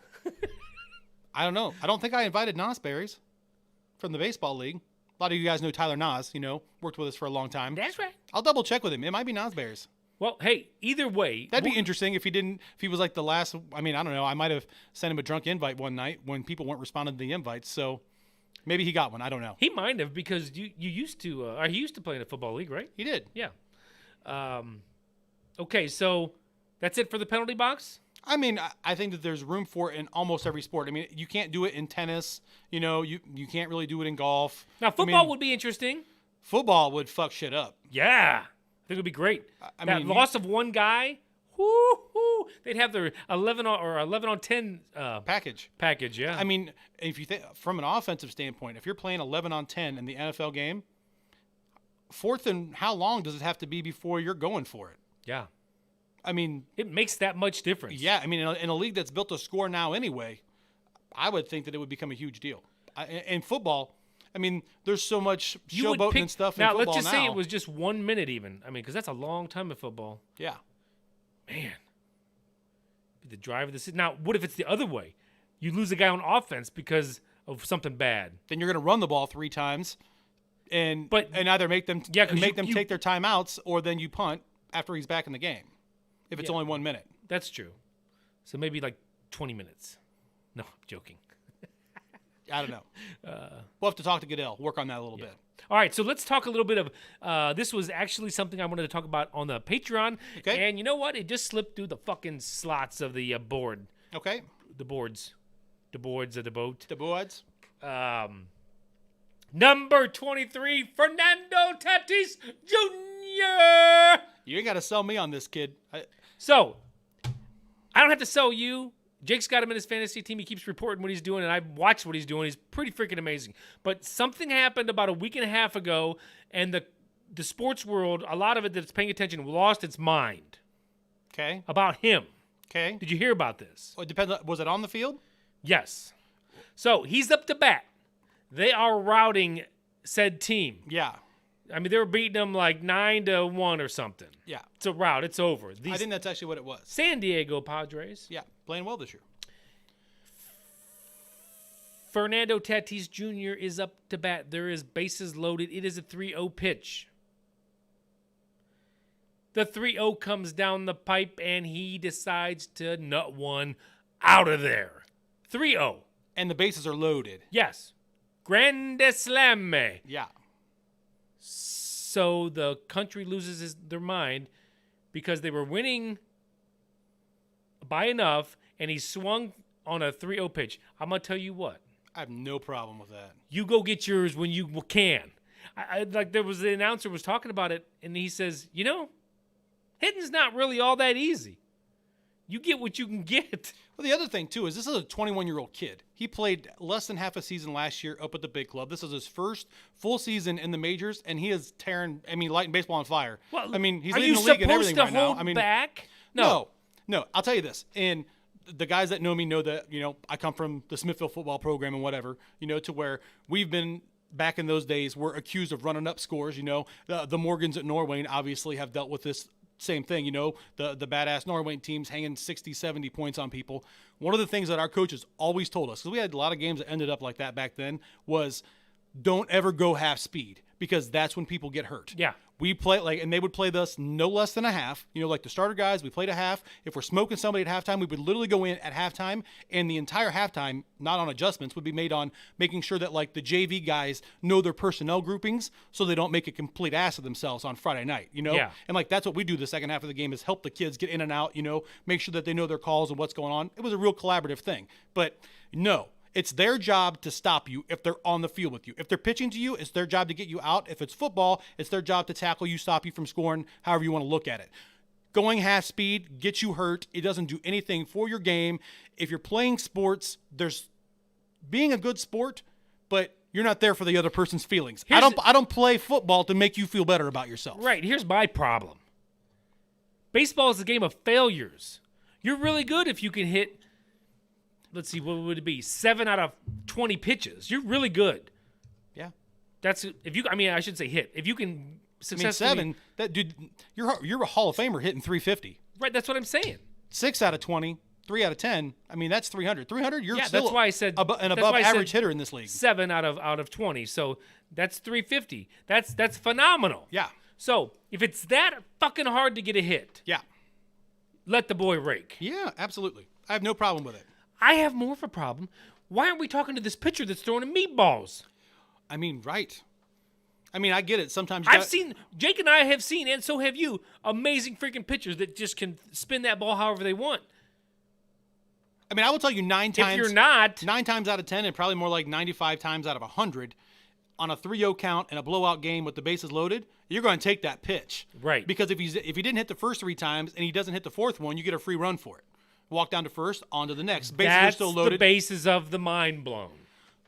[SPEAKER 7] I don't know. I don't think I invited Nas Berries from the baseball league. A lot of you guys know Tyler Nas, worked with us for a long time.
[SPEAKER 1] That's right.
[SPEAKER 7] I'll double check with him. It might be Nas Berries.
[SPEAKER 1] Well, hey, either way.
[SPEAKER 7] That'd be interesting if he was like the last, I don't know. I might have sent him a drunk invite one night when people weren't responding to the invites. So maybe he got one. I don't know.
[SPEAKER 1] He might have because you used to, he used to play in a football league, right?
[SPEAKER 7] He did.
[SPEAKER 1] Yeah. Okay, so that's it for the penalty box?
[SPEAKER 7] I think that there's room for it in almost every sport. You can't do it in tennis. You can't really do it in golf.
[SPEAKER 1] Now, football would be interesting.
[SPEAKER 7] Football would fuck shit up.
[SPEAKER 1] Yeah. I think it would be great. Loss of one guy, they'd have their 11 on 10
[SPEAKER 7] package,
[SPEAKER 1] yeah.
[SPEAKER 7] If you think from an offensive standpoint, if you're playing 11 on 10 in the NFL game, fourth and how long does it have to be before you're going for it?
[SPEAKER 1] Yeah.
[SPEAKER 7] It
[SPEAKER 1] makes that much difference.
[SPEAKER 7] Yeah, in a league that's built to score now anyway, I would think that it would become a huge deal. In football, there's so much showboating and stuff in football now.
[SPEAKER 1] Let's just say it was just 1 minute even. Because that's a long time in football.
[SPEAKER 7] Yeah.
[SPEAKER 1] Man. The drive of the season. Now, what if it's the other way? You lose a guy on offense because of something bad.
[SPEAKER 7] Then you're going to run the ball 3 times and either make them take their timeouts or then you punt after he's back in the game. If it's only 1 minute.
[SPEAKER 1] That's true. So maybe like 20 minutes. No, I'm joking.
[SPEAKER 7] I don't know. We'll have to talk to Goodell, work on that a little bit.
[SPEAKER 1] All right, so let's talk a little bit of this was actually something I wanted to talk about on the Patreon.
[SPEAKER 7] Okay.
[SPEAKER 1] And you know what? It just slipped through the fucking slots of the board.
[SPEAKER 7] Okay.
[SPEAKER 1] The boards of the boat.
[SPEAKER 7] The boards.
[SPEAKER 1] Number 23, Fernando Tatis Jr.
[SPEAKER 7] You ain't got to sell me on this, kid.
[SPEAKER 1] So, I don't have to sell you. Jake's got him in his fantasy team. He keeps reporting what he's doing, and I've watched what he's doing. He's pretty freaking amazing. But something happened about a week and a half ago, and the sports world, a lot of it that's paying attention, lost its mind.
[SPEAKER 7] Okay.
[SPEAKER 1] About him.
[SPEAKER 7] Okay.
[SPEAKER 1] Did you hear about this?
[SPEAKER 7] Well, it depends. Was it on the field?
[SPEAKER 1] Yes. So, he's up to bat. They are routing said team.
[SPEAKER 7] Yeah.
[SPEAKER 1] They were beating them like 9-1 or something.
[SPEAKER 7] Yeah.
[SPEAKER 1] It's a rout. It's over.
[SPEAKER 7] I think that's actually what it was.
[SPEAKER 1] San Diego Padres.
[SPEAKER 7] Yeah. Playing well this year.
[SPEAKER 1] Fernando Tatis Jr. is up to bat. There is bases loaded. It is a 3-0 pitch. The 3-0 comes down the pipe, and he decides to nut one out of there. 3-0.
[SPEAKER 7] And the bases are loaded.
[SPEAKER 1] Yes. Grande slam.
[SPEAKER 7] Yeah.
[SPEAKER 1] So the country loses their mind because they were winning by enough, and he swung on a 3-0 pitch. I'm going to tell you what.
[SPEAKER 7] I have no problem with that.
[SPEAKER 1] You go get yours when you can. There was the announcer was talking about it, and he says, hitting's not really all that easy. You get what you can get.
[SPEAKER 7] Well, the other thing, too, is this is a 21-year-old kid. He played less than half a season last year up at the big club. This is his first full season in the majors, and he is lighting baseball on fire.
[SPEAKER 1] Well,
[SPEAKER 7] he's
[SPEAKER 1] are
[SPEAKER 7] leading
[SPEAKER 1] you
[SPEAKER 7] the league and everything
[SPEAKER 1] supposed to
[SPEAKER 7] right now.
[SPEAKER 1] hold back?
[SPEAKER 7] No. I'll tell you this. And the guys that know me know that, I come from the Smithville football program and whatever, to where we've been back in those days, we're accused of running up scores. The Morgans at Norway obviously have dealt with this same thing, the badass Norway teams hanging 60, 70 points on people. One of the things that our coaches always told us, because we had a lot of games that ended up like that back then, was don't ever go half speed, because that's when people get hurt.
[SPEAKER 1] Yeah.
[SPEAKER 7] We play and they would play us no less than a half. Like the starter guys, we played a half. If we're smoking somebody at halftime, we would literally go in at halftime, and the entire halftime, not on adjustments, would be made on making sure that the JV guys know their personnel groupings so they don't make a complete ass of themselves on Friday night,
[SPEAKER 1] Yeah.
[SPEAKER 7] And that's what we do the second half of the game is help the kids get in and out, make sure that they know their calls and what's going on. It was a real collaborative thing. But no. It's their job to stop you if they're on the field with you. If they're pitching to you, it's their job to get you out. If it's football, it's their job to tackle you, stop you from scoring, however you want to look at it. Going half speed gets you hurt. It doesn't do anything for your game. If you're playing sports, there's being a good sport, but you're not there for the other person's feelings. I don't play football to make you feel better about yourself.
[SPEAKER 1] Right. Here's my problem. Baseball is a game of failures. You're really good if you can hit, let's see, what would it be? 7 out of 20 pitches. You're really good.
[SPEAKER 7] Yeah.
[SPEAKER 1] That's if you. I should say hit. If you can successfully.
[SPEAKER 7] 7. That dude, you're a Hall of Famer hitting 350.
[SPEAKER 1] Right. That's what I'm saying.
[SPEAKER 7] 6 out of 20, 3 out of 10. That's 300. 300. You're still
[SPEAKER 1] that's why I said
[SPEAKER 7] an above average hitter in this league.
[SPEAKER 1] 7 out of 20. So that's 350. That's phenomenal.
[SPEAKER 7] Yeah.
[SPEAKER 1] So if it's that fucking hard to get a hit,
[SPEAKER 7] Yeah.
[SPEAKER 1] let the boy rake.
[SPEAKER 7] Yeah. Absolutely. I have no problem with it.
[SPEAKER 1] I have more of a problem. Why aren't we talking to this pitcher that's throwing him meatballs?
[SPEAKER 7] Right. I get it. Sometimes
[SPEAKER 1] Jake and I have seen, and so have you, amazing freaking pitchers that just can spin that ball however they want.
[SPEAKER 7] I will tell you 9 times.
[SPEAKER 1] If you're not,
[SPEAKER 7] 9 times out of 10, and probably more like 95 times out of 100, on a 3-0 count in a blowout game with the bases loaded, you're going to take that pitch.
[SPEAKER 1] Right.
[SPEAKER 7] Because if he didn't hit the first 3 times and he doesn't hit the fourth one, you get a free run for it. Walk down to first, on to the next. Bases are still loaded.
[SPEAKER 1] The bases of the mind blown.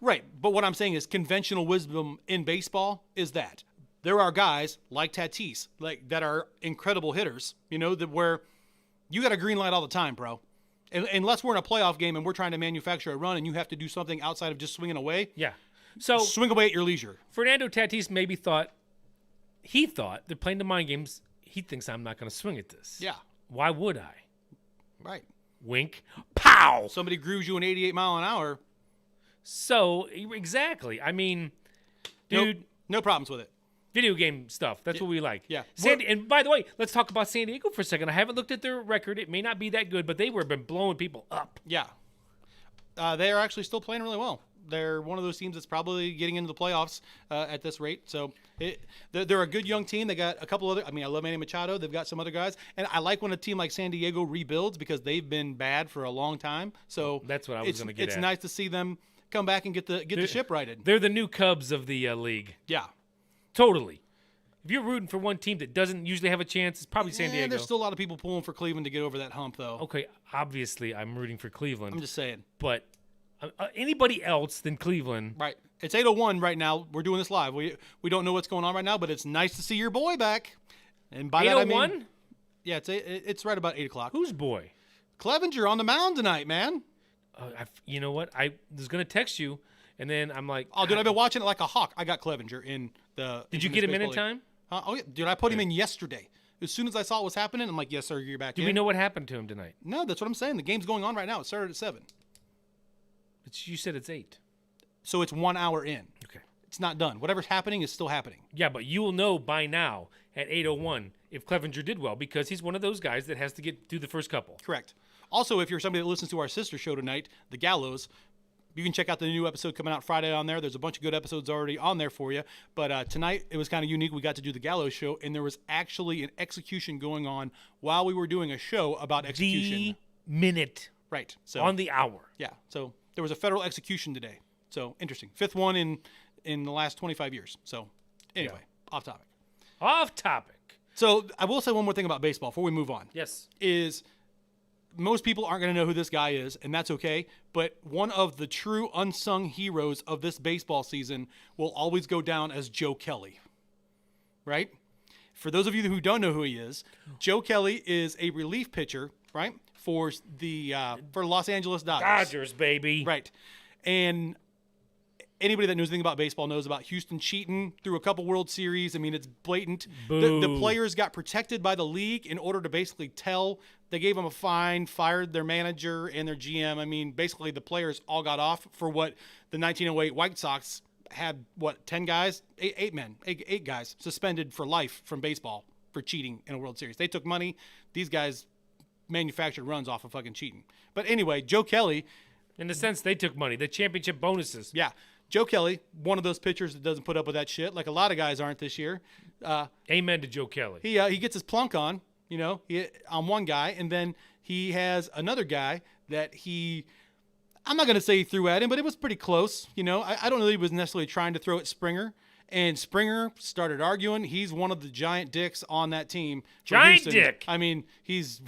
[SPEAKER 7] Right. But what I'm saying is conventional wisdom in baseball is that there are guys like Tatis, that are incredible hitters, where you got a green light all the time, bro. Unless we're in a playoff game and we're trying to manufacture a run and you have to do something outside of just swinging away.
[SPEAKER 1] Yeah. So
[SPEAKER 7] swing away at your leisure.
[SPEAKER 1] Fernando Tatis maybe thought that playing the mind games, he thinks I'm not going to swing at this.
[SPEAKER 7] Yeah.
[SPEAKER 1] Why would I?
[SPEAKER 7] Right.
[SPEAKER 1] Wink. Pow!
[SPEAKER 7] Somebody grooves you an 88 mile an hour.
[SPEAKER 1] So, exactly. Dude.
[SPEAKER 7] No problems with it.
[SPEAKER 1] Video game stuff. That's what we like.
[SPEAKER 7] Yeah.
[SPEAKER 1] And by the way, let's talk about San Diego for a second. I haven't looked at their record. It may not be that good, but they were been blowing people up.
[SPEAKER 7] Yeah. They are actually still playing really well. They're one of those teams that's probably getting into the playoffs at this rate. So they're a good young team. They got a couple other. I love Manny Machado. They've got some other guys, and I like when a team like San Diego rebuilds because they've been bad for a long time. So
[SPEAKER 1] that's what I was going to get at.
[SPEAKER 7] It's nice to see them come back and get the ship righted.
[SPEAKER 1] They're the new Cubs of the league.
[SPEAKER 7] Yeah,
[SPEAKER 1] totally. If you're rooting for one team that doesn't usually have a chance, it's probably San Diego.
[SPEAKER 7] There's still a lot of people pulling for Cleveland to get over that hump, though.
[SPEAKER 1] Okay, obviously I'm rooting for Cleveland.
[SPEAKER 7] I'm just saying,
[SPEAKER 1] but. Anybody else than Cleveland.
[SPEAKER 7] Right. It's 8:01 right now. We're doing this live. We don't know what's going on right now, but it's nice to see your boy back. And by that I mean, yeah, it's right about 8 o'clock.
[SPEAKER 1] Whose boy?
[SPEAKER 7] Clevenger on the mound tonight, man.
[SPEAKER 1] You know what? I was gonna text you, and then I'm like,
[SPEAKER 7] oh, dude, I've been watching it like a hawk. I got Clevenger in the.
[SPEAKER 1] Did you get him in time?
[SPEAKER 7] Oh yeah, dude, I put him in yesterday. As soon as I saw what was happening, I'm like, yes, sir, you're back in.
[SPEAKER 1] Do we know what happened to him tonight?
[SPEAKER 7] No, that's what I'm saying. The game's going on right now. It started at 7.
[SPEAKER 1] But you said it's 8.
[SPEAKER 7] So it's 1 hour in.
[SPEAKER 1] Okay.
[SPEAKER 7] It's not done. Whatever's happening is still happening.
[SPEAKER 1] Yeah, but you will know by now at 8:01 if Clevenger did well because he's one of those guys that has to get through the first couple.
[SPEAKER 7] Correct. Also, if you're somebody that listens to our sister show tonight, The Gallows, you can check out the new episode coming out Friday on there. There's a bunch of good episodes already on there for you. But tonight, it was kind of unique. We got to do The Gallows show, and there was actually an execution going on while we were doing a show about execution.
[SPEAKER 1] The minute.
[SPEAKER 7] Right. So
[SPEAKER 1] on the hour.
[SPEAKER 7] Yeah. So there was a federal execution today. So interesting. 5th one in the last 25 years. So anyway, off topic.
[SPEAKER 1] Off topic.
[SPEAKER 7] So I will say one more thing about baseball before we move on.
[SPEAKER 1] Yes.
[SPEAKER 7] Is most people aren't going to know who this guy is, and that's okay. But one of the true unsung heroes of this baseball season will always go down as Joe Kelly, right? For those of you who don't know who he is, Joe Kelly is a relief pitcher, right, for the Los Angeles
[SPEAKER 1] Dodgers, baby.
[SPEAKER 7] Right. And anybody that knows anything about baseball knows about Houston cheating through a couple World Series. I mean, it's blatant. The players got protected by the league in order to basically tell. They gave them a fine, fired their manager and their GM. I mean, basically the players all got off for what the 1908 White Sox had, 10 guys? Eight guys suspended for life from baseball for cheating in a World Series. They took money. These guys manufactured runs off of fucking cheating. But anyway, Joe Kelly.
[SPEAKER 1] In the sense they took money, the championship bonuses.
[SPEAKER 7] Yeah. Joe Kelly, one of those pitchers that doesn't put up with that shit, like a lot of guys aren't this year.
[SPEAKER 1] Amen to Joe Kelly.
[SPEAKER 7] He gets his plunk on, on one guy, and then he has another guy that I'm not going to say he threw at him, but it was pretty close. I don't know that he was necessarily trying to throw at Springer. And Springer started arguing. He's one of the giant dicks on that team.
[SPEAKER 1] Giant dick.
[SPEAKER 7] I mean, he's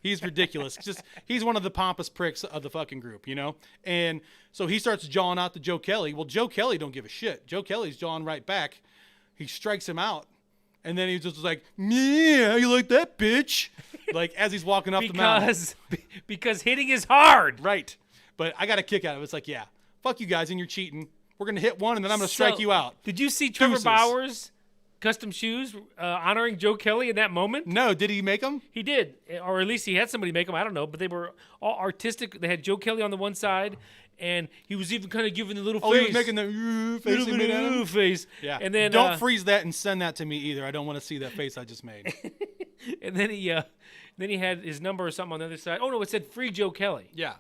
[SPEAKER 7] he's ridiculous. He's one of the pompous pricks of the fucking group, And so he starts jawing out to Joe Kelly. Well, Joe Kelly don't give a shit. Joe Kelly's jawing right back. He strikes him out. And then he just was like, yeah, you like that, bitch? Like, as he's walking up the mountain.
[SPEAKER 1] Because hitting is hard.
[SPEAKER 7] Right. But I got a kick out of it. It's like, yeah, fuck you guys and you're cheating. We're going to hit one, and then I'm going to strike you out.
[SPEAKER 1] Did you see Trevor Bauer's custom shoes honoring Joe Kelly in that moment?
[SPEAKER 7] No. Did he make them?
[SPEAKER 1] He did. Or at least he had somebody make them. I don't know. But they were all artistic. They had Joe Kelly on the one side, and he was even kind of giving the little face.
[SPEAKER 7] He was making the face.
[SPEAKER 1] Little face.
[SPEAKER 7] Yeah.
[SPEAKER 1] And then,
[SPEAKER 7] don't freeze that and send that to me either. I don't want to see that face I just made.
[SPEAKER 1] And then he had his number or something on the other side. Oh, no, it said free Joe Kelly.
[SPEAKER 7] Yeah.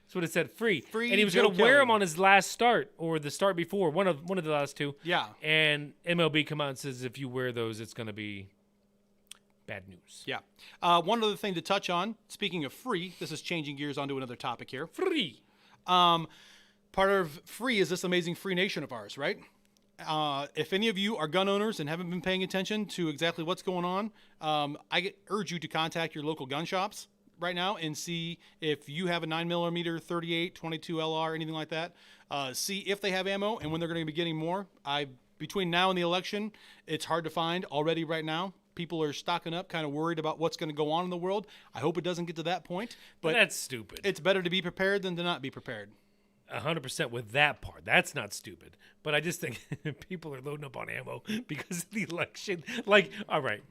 [SPEAKER 1] That's what it said, free.
[SPEAKER 7] Free
[SPEAKER 1] and he was
[SPEAKER 7] Joe
[SPEAKER 1] going to wear
[SPEAKER 7] Kelly.
[SPEAKER 1] him on his last start or the start before, one of the last two.
[SPEAKER 7] Yeah.
[SPEAKER 1] And MLB come out and says if you wear those, it's going to be bad news.
[SPEAKER 7] Yeah. One other thing to touch on, speaking of free, this is changing gears onto another topic here.
[SPEAKER 1] Free.
[SPEAKER 7] Part of free is this amazing free nation of ours, right? If any of you are gun owners and haven't been paying attention to exactly what's going on, I urge you to contact your local gun shops right now and see if you have a 9mm, 38, 22 LR, anything like that. See if they have ammo and when they're going to be getting more. Between now and the election, it's hard to find already right now. People are stocking up, kind of worried about what's going to go on in the world. I hope it doesn't get to that point. But
[SPEAKER 1] that's stupid.
[SPEAKER 7] It's better to be prepared than to not be prepared.
[SPEAKER 1] 100% with that part. That's not stupid. But I just think people are loading up on ammo because of the election. Like, all right.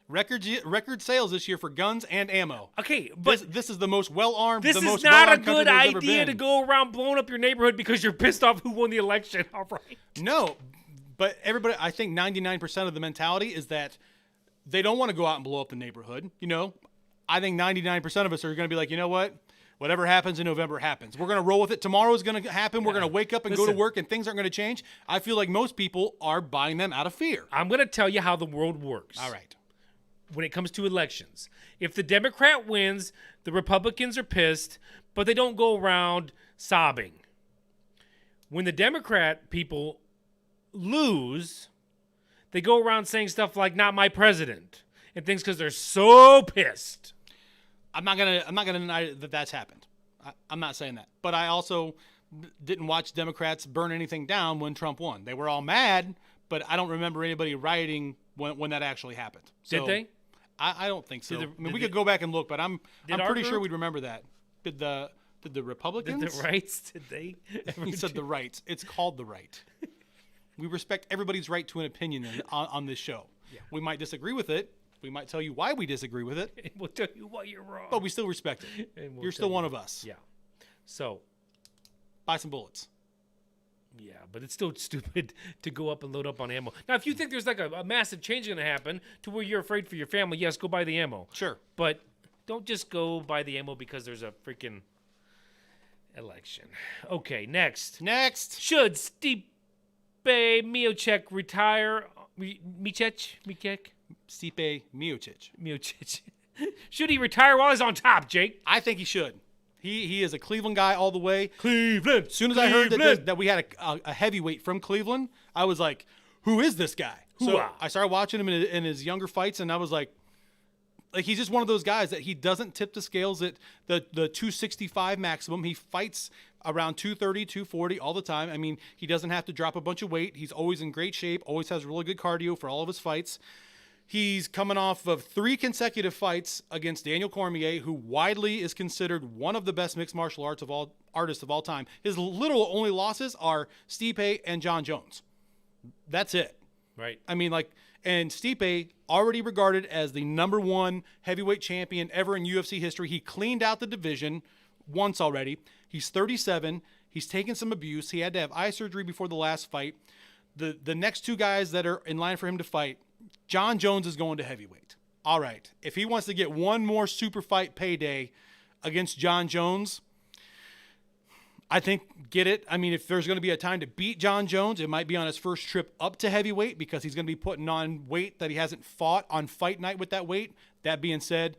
[SPEAKER 7] Record sales this year for guns and ammo.
[SPEAKER 1] Okay, but
[SPEAKER 7] this is the most well-armed,
[SPEAKER 1] this
[SPEAKER 7] the most
[SPEAKER 1] is not a
[SPEAKER 7] well-armed
[SPEAKER 1] good
[SPEAKER 7] country there's ever
[SPEAKER 1] idea
[SPEAKER 7] been.
[SPEAKER 1] to go around blowing up your neighborhood because you're pissed off who won the election. All right.
[SPEAKER 7] No, but everybody, I think 99% of the mentality is that they don't want to go out and blow up the neighborhood. I think 99% of us are going to be like, you know what? Whatever happens in November happens. We're going to roll with it. Tomorrow is going to happen. We're going to wake up and go to work and things aren't going to change. I feel like most people are buying them out of fear.
[SPEAKER 1] I'm going to tell you how the world works.
[SPEAKER 7] All right.
[SPEAKER 1] When it comes to elections, if the Democrat wins, the Republicans are pissed, but they don't go around sobbing. When the Democrat people lose, they go around saying stuff like "not my president" and things because they're so pissed.
[SPEAKER 7] I'm not gonna deny that that's happened. I'm not saying that, but I also didn't watch Democrats burn anything down when Trump won. They were all mad, but I don't remember anybody rioting when that actually happened. So,
[SPEAKER 1] Did they?
[SPEAKER 7] I don't think so. We could go back and look, but I'm pretty sure we'd remember that. Did the Republicans?
[SPEAKER 1] Did the rights? Did they?
[SPEAKER 7] He said the rights. It's called the right. We respect everybody's right to an opinion on this show. Yeah. We might disagree with it. We might tell you why we disagree with it.
[SPEAKER 1] And we'll tell you why you're wrong.
[SPEAKER 7] But we still respect it. You're still one of us.
[SPEAKER 1] Yeah. So,
[SPEAKER 7] buy some bullets.
[SPEAKER 1] Yeah, but it's still stupid to go up and load up on ammo. Now, if you think there's like a massive change going to happen to where you're afraid for your family, yes, go buy the ammo.
[SPEAKER 7] Sure.
[SPEAKER 1] But don't just go buy the ammo because there's a freaking election. Okay, next. Should Stipe Miocic retire? Miocic?
[SPEAKER 7] Stipe Miocic.
[SPEAKER 1] Should he retire while he's on top, Jake?
[SPEAKER 7] I think he should. He is a Cleveland guy all the way.
[SPEAKER 1] Cleveland.
[SPEAKER 7] As soon as I heard that we had a heavyweight from Cleveland, I was like, who is this guy? So I started watching him in his younger fights, and I was like, Like, he's just one of those guys that he doesn't tip the scales at the 265 maximum. He fights around 230, 240 all the time. I mean, he doesn't have to drop a bunch of weight. He's always in great shape, always has really good cardio for all of his fights. He's coming off of 3 consecutive fights against Daniel Cormier, who widely is considered one of the best mixed martial artists of all time. His literal only losses are Stipe and John Jones. That's it.
[SPEAKER 1] Right.
[SPEAKER 7] I mean, and Stipe, already regarded as the #1 heavyweight champion ever in UFC history. He cleaned out the division once already. He's 37. He's taken some abuse. He had to have eye surgery before the last fight. The next 2 guys that are in line for him to fight, John Jones is going to heavyweight. All right. If he wants to get one more super fight payday against John Jones, I think get it. I mean, if there's going to be a time to beat John Jones, it might be on his first trip up to heavyweight because he's going to be putting on weight that he hasn't fought on fight night with that weight. That being said,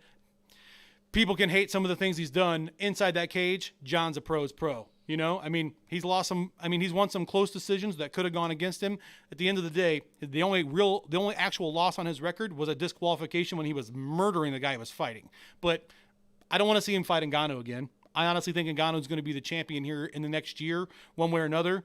[SPEAKER 7] people can hate some of the things he's done inside that cage. John's a pro's pro. You know, I mean, he's lost some. I mean, he's won some close decisions that could have gone against him. At the end of the day, the only actual loss on his record was a disqualification when he was murdering the guy he was fighting. But I don't want to see him fight Ngannou again. I honestly think Ngannou's going to be the champion here in the next year, one way or another.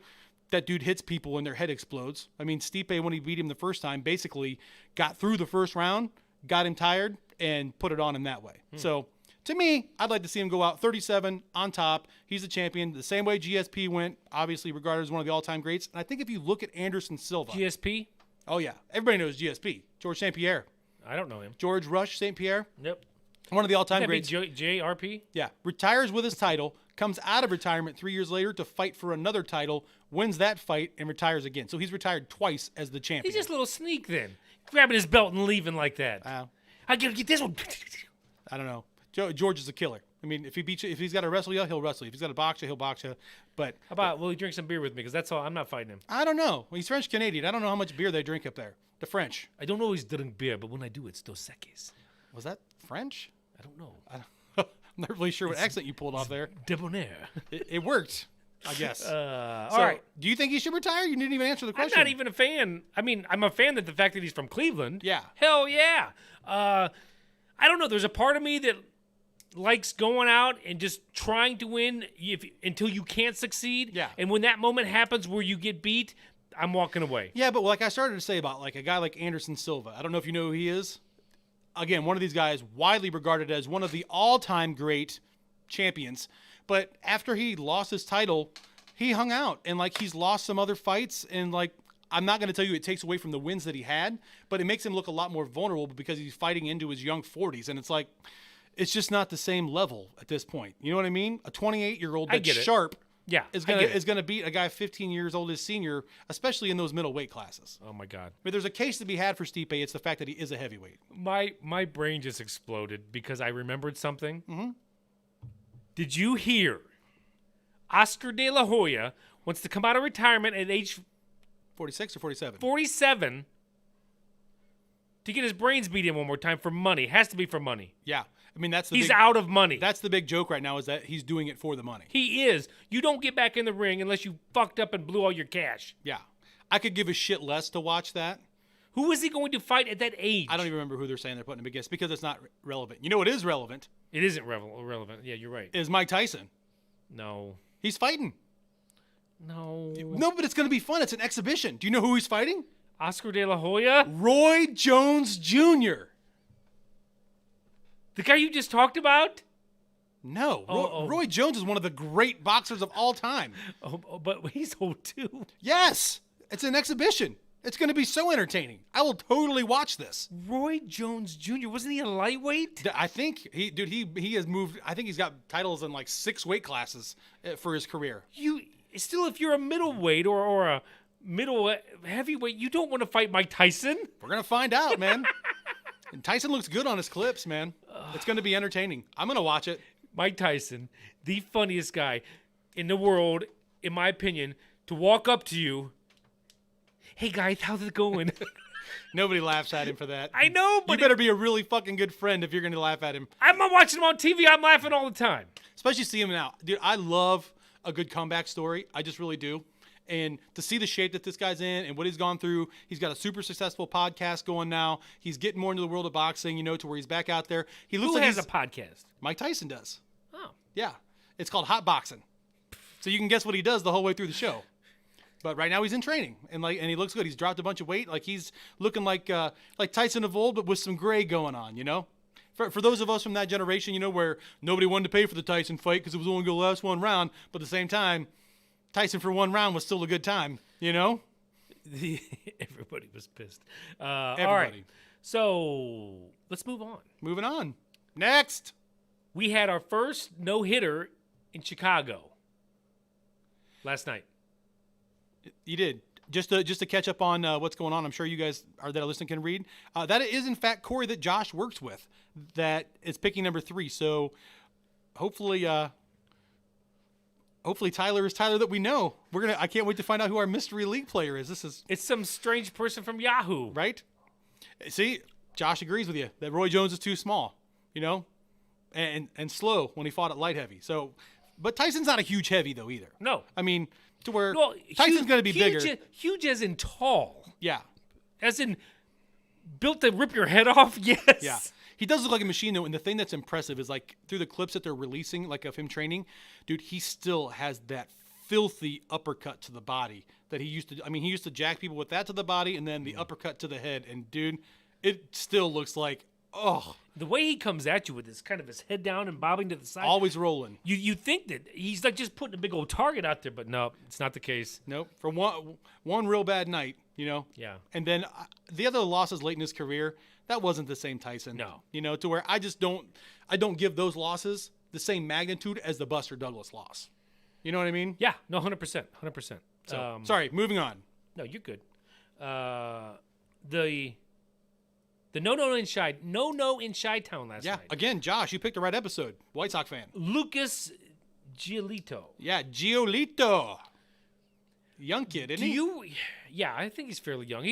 [SPEAKER 7] That dude hits people and their head explodes. I mean, Stipe, when he beat him the first time, basically got through the first round, got him tired, and put it on him that way. So, to me, I'd like to see him go out 37 on top. He's the champion, the same way GSP went, obviously regarded as one of the all-time greats. And I think if you look at Anderson Silva.
[SPEAKER 1] GSP?
[SPEAKER 7] Oh, yeah. Everybody knows GSP. George St. Pierre.
[SPEAKER 1] I don't know him.
[SPEAKER 7] George Rush St. Pierre.
[SPEAKER 1] Yep.
[SPEAKER 7] One of the all-time
[SPEAKER 1] That'd
[SPEAKER 7] greats.
[SPEAKER 1] be JRP?
[SPEAKER 7] Yeah. Retires with his title, comes out of retirement 3 years later to fight for another title, wins that fight, and retires again. So he's retired twice as the champion.
[SPEAKER 1] He's just a little sneak then. Grabbing his belt and leaving like that. I gotta get this one.
[SPEAKER 7] I don't know. George is a killer. I mean, if he's got to wrestle you, he'll wrestle you. If he's got to box you, he'll box you. But
[SPEAKER 1] how about, will he drink some beer with me? Because that's all. I'm not fighting him.
[SPEAKER 7] I don't know. Well, he's French-Canadian. I don't know how much beer they drink up there. The French.
[SPEAKER 1] I don't always drink beer, but when I do, it's Dos Equis.
[SPEAKER 7] Was that French?
[SPEAKER 1] I don't know.
[SPEAKER 7] I'm not really sure what accent you pulled off there.
[SPEAKER 1] Debonair.
[SPEAKER 7] It worked, I guess.
[SPEAKER 1] All right.
[SPEAKER 7] Do you think he should retire? You didn't even answer the question.
[SPEAKER 1] I'm not even a fan. I mean, I'm a fan that the fact that he's from Cleveland.
[SPEAKER 7] Yeah.
[SPEAKER 1] Hell yeah. I don't know. There's a part of me that likes going out and just trying to win until you can't succeed.
[SPEAKER 7] Yeah.
[SPEAKER 1] And when that moment happens where you get beat, I'm walking away.
[SPEAKER 7] Yeah, but like I started to say about like a guy like Anderson Silva, I don't know if you know who he is. Again, one of these guys widely regarded as one of the all-time great champions. But after he lost his title, he hung out. And like he's lost some other fights. And like I'm not going to tell you it takes away from the wins that he had, but it makes him look a lot more vulnerable because he's fighting into his young 40s. And it's like, it's just not the same level at this point. You know what I mean? A 28-year-old that's sharp is gonna beat a guy 15 years old as senior, especially in those middleweight classes.
[SPEAKER 1] Oh my God!
[SPEAKER 7] I mean, there's a case to be had for Stipe. It's the fact that he is a heavyweight.
[SPEAKER 1] My brain just exploded because I remembered something.
[SPEAKER 7] Mm-hmm.
[SPEAKER 1] Did you hear? Oscar De La Hoya wants to come out of retirement at age
[SPEAKER 7] 46 or 47.
[SPEAKER 1] 47 to get his brains beat in one more time for money. Has to be for money.
[SPEAKER 7] Yeah. I mean,
[SPEAKER 1] he's out of money.
[SPEAKER 7] That's the big joke right now is that he's doing it for the money.
[SPEAKER 1] He is. You don't get back in the ring unless you fucked up and blew all your cash.
[SPEAKER 7] Yeah. I could give a shit less to watch that.
[SPEAKER 1] Who is he going to fight at that age?
[SPEAKER 7] I don't even remember who they're saying they're putting him against because it's not relevant. You know what is relevant?
[SPEAKER 1] It isn't relevant. Yeah, you're right.
[SPEAKER 7] Is Mike Tyson.
[SPEAKER 1] No.
[SPEAKER 7] He's fighting.
[SPEAKER 1] No.
[SPEAKER 7] No, but it's going to be fun. It's an exhibition. Do you know who he's fighting?
[SPEAKER 1] Oscar De La Hoya?
[SPEAKER 7] Roy Jones Jr.
[SPEAKER 1] The guy you just talked about?
[SPEAKER 7] No. Roy Jones is one of the great boxers of all time.
[SPEAKER 1] But he's old too.
[SPEAKER 7] Yes. It's an exhibition. It's going to be so entertaining. I will totally watch this.
[SPEAKER 1] Roy Jones Jr. Wasn't he a lightweight?
[SPEAKER 7] I think he has moved. I think he's got titles in like 6 weight classes for his career.
[SPEAKER 1] If you're a middleweight or a middle heavyweight, you don't want to fight Mike Tyson.
[SPEAKER 7] We're going to find out, man. And Tyson looks good on his clips, man. It's going to be entertaining. I'm going to watch it.
[SPEAKER 1] Mike Tyson, the funniest guy in the world, in my opinion, to walk up to you. Hey, guys, how's it going?
[SPEAKER 7] Nobody laughs at him for that.
[SPEAKER 1] I know, but
[SPEAKER 7] you better be a really fucking good friend if you're going to laugh at him.
[SPEAKER 1] I'm not watching him on TV. I'm laughing all the time.
[SPEAKER 7] Especially see him now. Dude, I love a good comeback story. I just really do. And to see the shape that this guy's in and what he's gone through, he's got a super successful podcast going now. He's getting more into the world of boxing, to where he's back out there. He looks
[SPEAKER 1] Who
[SPEAKER 7] like
[SPEAKER 1] has
[SPEAKER 7] he's
[SPEAKER 1] a podcast?
[SPEAKER 7] Mike Tyson does.
[SPEAKER 1] Oh.
[SPEAKER 7] Yeah. It's called Hot Boxing. So you can guess what he does the whole way through the show. But right now he's in training and he looks good. He's dropped a bunch of weight. Like he's looking like Tyson of old, but with some gray going on, For those of us from that generation, where nobody wanted to pay for the Tyson fight because it was only going to last one round, but at the same time, Tyson for one round was still a good time,
[SPEAKER 1] Everybody was pissed. All right. So let's move on.
[SPEAKER 7] Moving on. Next.
[SPEAKER 1] We had our first no-hitter in Chicago last night.
[SPEAKER 7] You did. Just to catch up on what's going on, I'm sure you guys that are listening can read. That is, in fact, Corey that Josh works with that is picking number 3. So hopefully Tyler is Tyler that we know. I can't wait to find out who our mystery league player is.
[SPEAKER 1] It's some strange person from Yahoo.
[SPEAKER 7] Right? See, Josh agrees with you that Roy Jones is too small, and slow when he fought at light heavy. So, but Tyson's not a huge heavy though either.
[SPEAKER 1] No.
[SPEAKER 7] I mean, to where Tyson's going to be bigger.
[SPEAKER 1] Huge as in tall.
[SPEAKER 7] Yeah.
[SPEAKER 1] As in built to rip your head off. Yes.
[SPEAKER 7] Yeah. He does look like a machine, though, and the thing that's impressive is, through the clips that they're releasing, of him training, dude, he still has that filthy uppercut to the body that he used to – he used to jack people with that to the body and then the uppercut to the head. And, dude, it still looks like, oh.
[SPEAKER 1] The way he comes at you with his head down and bobbing to the side.
[SPEAKER 7] Always rolling.
[SPEAKER 1] You think that he's, just putting a big old target out there, but no, it's not the case.
[SPEAKER 7] Nope. For one real bad night,
[SPEAKER 1] Yeah.
[SPEAKER 7] And then the other losses late in his career – that wasn't the same Tyson.
[SPEAKER 1] No.
[SPEAKER 7] To where I don't give those losses the same magnitude as the Buster Douglas loss. You know what I mean?
[SPEAKER 1] Yeah. No, 100%. 100%.
[SPEAKER 7] So, sorry, moving on.
[SPEAKER 1] No, you're good. The no in Chi-Town last night.
[SPEAKER 7] Yeah, again, Josh, you picked the right episode. White Sox fan.
[SPEAKER 1] Lucas Giolito.
[SPEAKER 7] Yeah, Giolito. Young kid, isn't he?
[SPEAKER 1] Yeah, I think he's fairly young.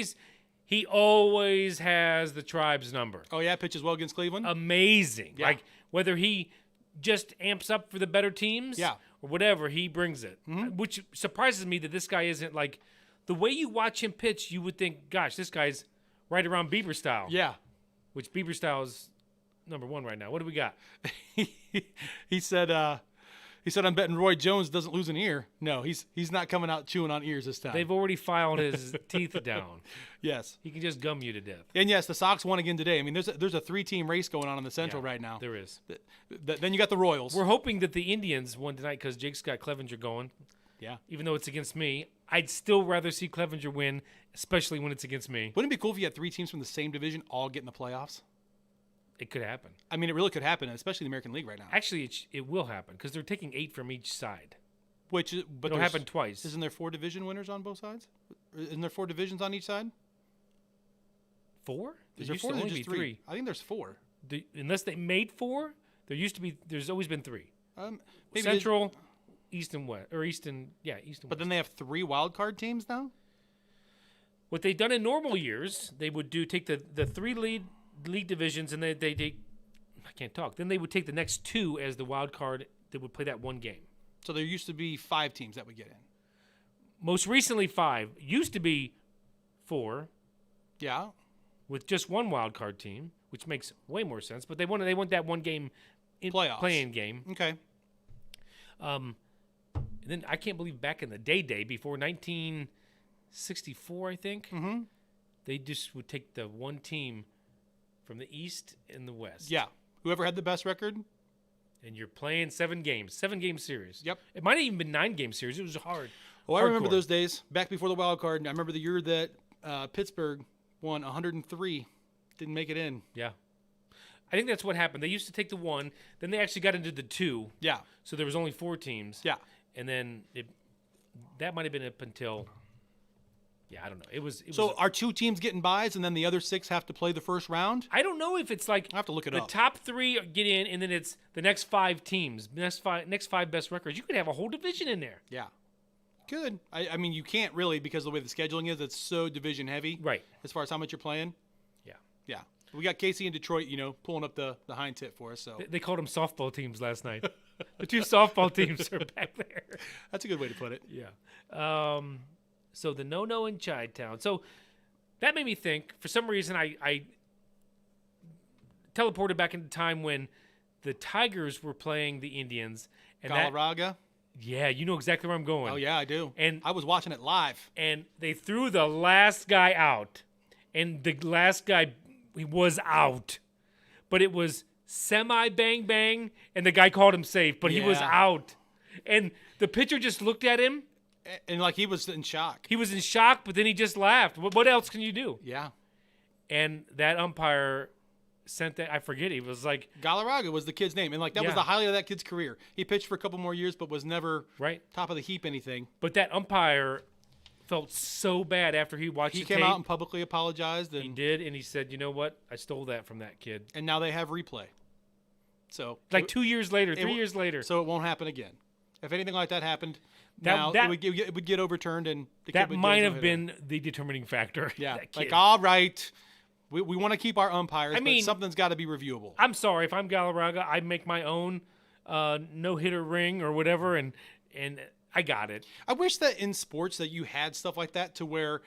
[SPEAKER 1] He always has the tribe's number.
[SPEAKER 7] Oh, yeah? Pitches well against Cleveland?
[SPEAKER 1] Amazing.
[SPEAKER 7] Yeah.
[SPEAKER 1] Whether he just amps up for the better teams or whatever, he brings it.
[SPEAKER 7] Mm-hmm.
[SPEAKER 1] Which surprises me that this guy isn't the way you watch him pitch, you would think, gosh, this guy's right around Bieber style.
[SPEAKER 7] Yeah.
[SPEAKER 1] Which Bieber style is number 1 right now. What do we got?
[SPEAKER 7] He said, I'm betting Roy Jones doesn't lose an ear. No, he's not coming out chewing on ears this time.
[SPEAKER 1] They've already filed his teeth down.
[SPEAKER 7] Yes.
[SPEAKER 1] He can just gum you to death.
[SPEAKER 7] And yes, the Sox won again today. There's a 3-team race going on in the Central right now.
[SPEAKER 1] There is.
[SPEAKER 7] Then you got the Royals.
[SPEAKER 1] We're hoping that the Indians won tonight because Jake's got Clevenger going.
[SPEAKER 7] Yeah.
[SPEAKER 1] Even though it's against me, I'd still rather see Clevenger win, especially when it's against me.
[SPEAKER 7] Wouldn't it be cool if you had 3 teams from the same division all get in the playoffs?
[SPEAKER 1] It could happen.
[SPEAKER 7] It really could happen, especially in the American League right now.
[SPEAKER 1] Actually, it will happen because they're taking 8 from each side.
[SPEAKER 7] But
[SPEAKER 1] it'll happen twice.
[SPEAKER 7] Isn't there 4 division winners on both sides? Isn't there 4 divisions on each side?
[SPEAKER 1] 4?
[SPEAKER 7] Is there 4? There's just 3. I think there's 4.
[SPEAKER 1] Unless they made 4, there's always been 3.
[SPEAKER 7] Maybe
[SPEAKER 1] Central, East and West, or East and West.
[SPEAKER 7] But then they have 3 wild card teams now.
[SPEAKER 1] What they've done in normal years, they would take the 3 league divisions, and they I can't talk. Then they would take the next 2 as the wild card that would play that one game.
[SPEAKER 7] So there used to be 5 teams that would get in.
[SPEAKER 1] Most recently 5. Used to be 4.
[SPEAKER 7] Yeah.
[SPEAKER 1] With just one wild card team, which makes way more sense. But they want that one game
[SPEAKER 7] playoffs
[SPEAKER 1] playing game.
[SPEAKER 7] Okay.
[SPEAKER 1] And then I can't believe back in the day before 1964, I think, they just would take the one team from the East and the West.
[SPEAKER 7] Yeah. Whoever had the best record.
[SPEAKER 1] And you're playing 7 games, 7-game series.
[SPEAKER 7] Yep.
[SPEAKER 1] It might have even been 9-game series. It was hard.
[SPEAKER 7] Oh, I remember those days back before the wild card. I remember the year that Pittsburgh won 103, didn't make it in.
[SPEAKER 1] Yeah. I think that's what happened. They used to take the 1, then they actually got into the 2.
[SPEAKER 7] Yeah.
[SPEAKER 1] So there was only 4 teams.
[SPEAKER 7] Yeah.
[SPEAKER 1] And then that might have been up until, I don't know. It was.
[SPEAKER 7] So are 2 teams getting buys and then the other 6 have to play the first round?
[SPEAKER 1] I don't know if it's I
[SPEAKER 7] have to look it up.
[SPEAKER 1] The top 3 get in, and then it's the next 5 teams, next five best records. You could have a whole division in there.
[SPEAKER 7] Yeah. Good. I mean, you can't really because of the way the scheduling is. It's so division heavy.
[SPEAKER 1] Right.
[SPEAKER 7] As far as how much you're playing.
[SPEAKER 1] Yeah.
[SPEAKER 7] Yeah. We got Casey in Detroit, pulling up the hind tit for us. So
[SPEAKER 1] They called them softball teams last night. The 2 softball teams are back there.
[SPEAKER 7] that's a good way to put it.
[SPEAKER 1] Yeah. So the no-no in Chi-Town. So that made me think. For some reason, I teleported back into time when the Tigers were playing the Indians. And
[SPEAKER 7] Galarraga.
[SPEAKER 1] yeah, you know exactly where I'm going.
[SPEAKER 7] Oh, yeah, I do.
[SPEAKER 1] And
[SPEAKER 7] I was watching it live.
[SPEAKER 1] And they threw the last guy out. And the last guy, he was out. But it was semi-bang-bang, and the guy called him safe, but he was
[SPEAKER 7] Yeah.
[SPEAKER 1] out. And the pitcher just looked at him.
[SPEAKER 7] And like he was in shock.
[SPEAKER 1] He was in shock, but then he just laughed. What else can you do?
[SPEAKER 7] Yeah.
[SPEAKER 1] And that umpire sent that. I forget. He was like,
[SPEAKER 7] Galarraga was the kid's name. And like that was
[SPEAKER 1] Yeah.
[SPEAKER 7] the highlight of that kid's career. He pitched for a couple more years, but was never
[SPEAKER 1] right.
[SPEAKER 7] top of the heap anything.
[SPEAKER 1] But that umpire felt so bad after he watched
[SPEAKER 7] He
[SPEAKER 1] the
[SPEAKER 7] came
[SPEAKER 1] tape.
[SPEAKER 7] out and publicly apologized.
[SPEAKER 1] He
[SPEAKER 7] And,
[SPEAKER 1] did, and he said, you know what? I stole that from that kid.
[SPEAKER 7] and now they have replay. So
[SPEAKER 1] Like 2 years later, 3
[SPEAKER 7] w-
[SPEAKER 1] years later.
[SPEAKER 7] So it won't happen again. If anything like that happened,
[SPEAKER 1] That-
[SPEAKER 7] now
[SPEAKER 1] that-
[SPEAKER 7] it would get overturned, and the
[SPEAKER 1] that
[SPEAKER 7] kid would get
[SPEAKER 1] might
[SPEAKER 7] his
[SPEAKER 1] have
[SPEAKER 7] no-hitter.
[SPEAKER 1] been the determining factor.
[SPEAKER 7] Yeah,
[SPEAKER 1] that
[SPEAKER 7] like
[SPEAKER 1] kid.
[SPEAKER 7] all right, we want to keep our umpires,
[SPEAKER 1] I mean-
[SPEAKER 7] but something's got to be reviewable.
[SPEAKER 1] I'm sorry if I'm Galarraga, I make my own no-hitter ring or whatever, and I got it.
[SPEAKER 7] I wish that in sports that you had stuff like that to where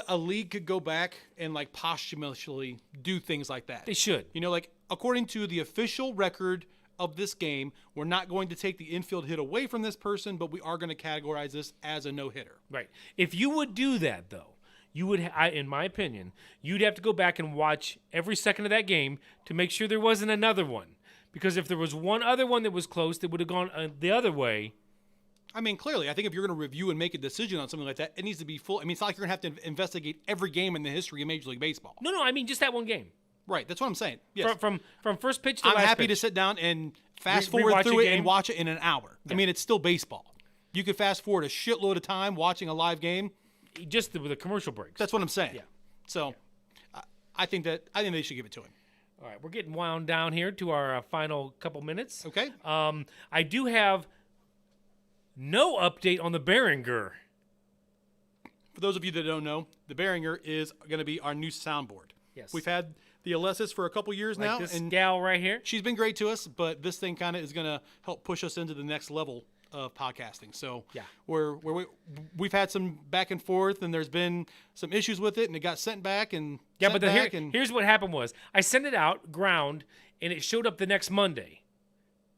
[SPEAKER 7] a league could go back and like posthumously do things like that.
[SPEAKER 1] They should.
[SPEAKER 7] Like according to the official record of this game, we're not going to take the infield hit away from this person, but we are going to categorize this as a no-hitter.
[SPEAKER 1] Right. If you would do that, though, you would, in my opinion, you'd have to go back and watch every second of that game to make sure there wasn't another one. Because if there was one other one that was close that would have gone the other way.
[SPEAKER 7] I mean, clearly, I think if you're going to review and make a decision on something like that, it needs to be full. I mean, it's not like you're going to have to investigate every game in the history of Major League Baseball.
[SPEAKER 1] No, I mean just that one game.
[SPEAKER 7] Right, that's what I'm saying. Yes.
[SPEAKER 1] From first pitch to
[SPEAKER 7] I'm
[SPEAKER 1] last
[SPEAKER 7] happy to
[SPEAKER 1] pitch.
[SPEAKER 7] sit down and fast
[SPEAKER 1] Rewatch
[SPEAKER 7] forward
[SPEAKER 1] a
[SPEAKER 7] through it
[SPEAKER 1] game.
[SPEAKER 7] and watch it in an hour.
[SPEAKER 1] Yeah.
[SPEAKER 7] I mean, it's still baseball. You could fast forward a shitload of time watching a live game.
[SPEAKER 1] Just with the commercial breaks.
[SPEAKER 7] That's what I'm saying.
[SPEAKER 1] Yeah.
[SPEAKER 7] So, I think they should give it to him.
[SPEAKER 1] All right, we're getting wound down here to our final couple minutes.
[SPEAKER 7] Okay.
[SPEAKER 1] I do have no update on the Behringer.
[SPEAKER 7] For those of you that don't know, the Behringer is going to be our new soundboard.
[SPEAKER 1] Yes.
[SPEAKER 7] We've had the Alessis for a couple years
[SPEAKER 1] Like
[SPEAKER 7] now,
[SPEAKER 1] this
[SPEAKER 7] and
[SPEAKER 1] gal right here.
[SPEAKER 7] she's been great to us. But this thing kind of is going to help push us into the next level of podcasting. So
[SPEAKER 1] Yeah.
[SPEAKER 7] we've had some back and forth, and there's been some issues with it, and it got sent back and
[SPEAKER 1] Yeah,
[SPEAKER 7] sent
[SPEAKER 1] but
[SPEAKER 7] back, and
[SPEAKER 1] here's what happened was I sent it out ground, and it showed up the next Monday.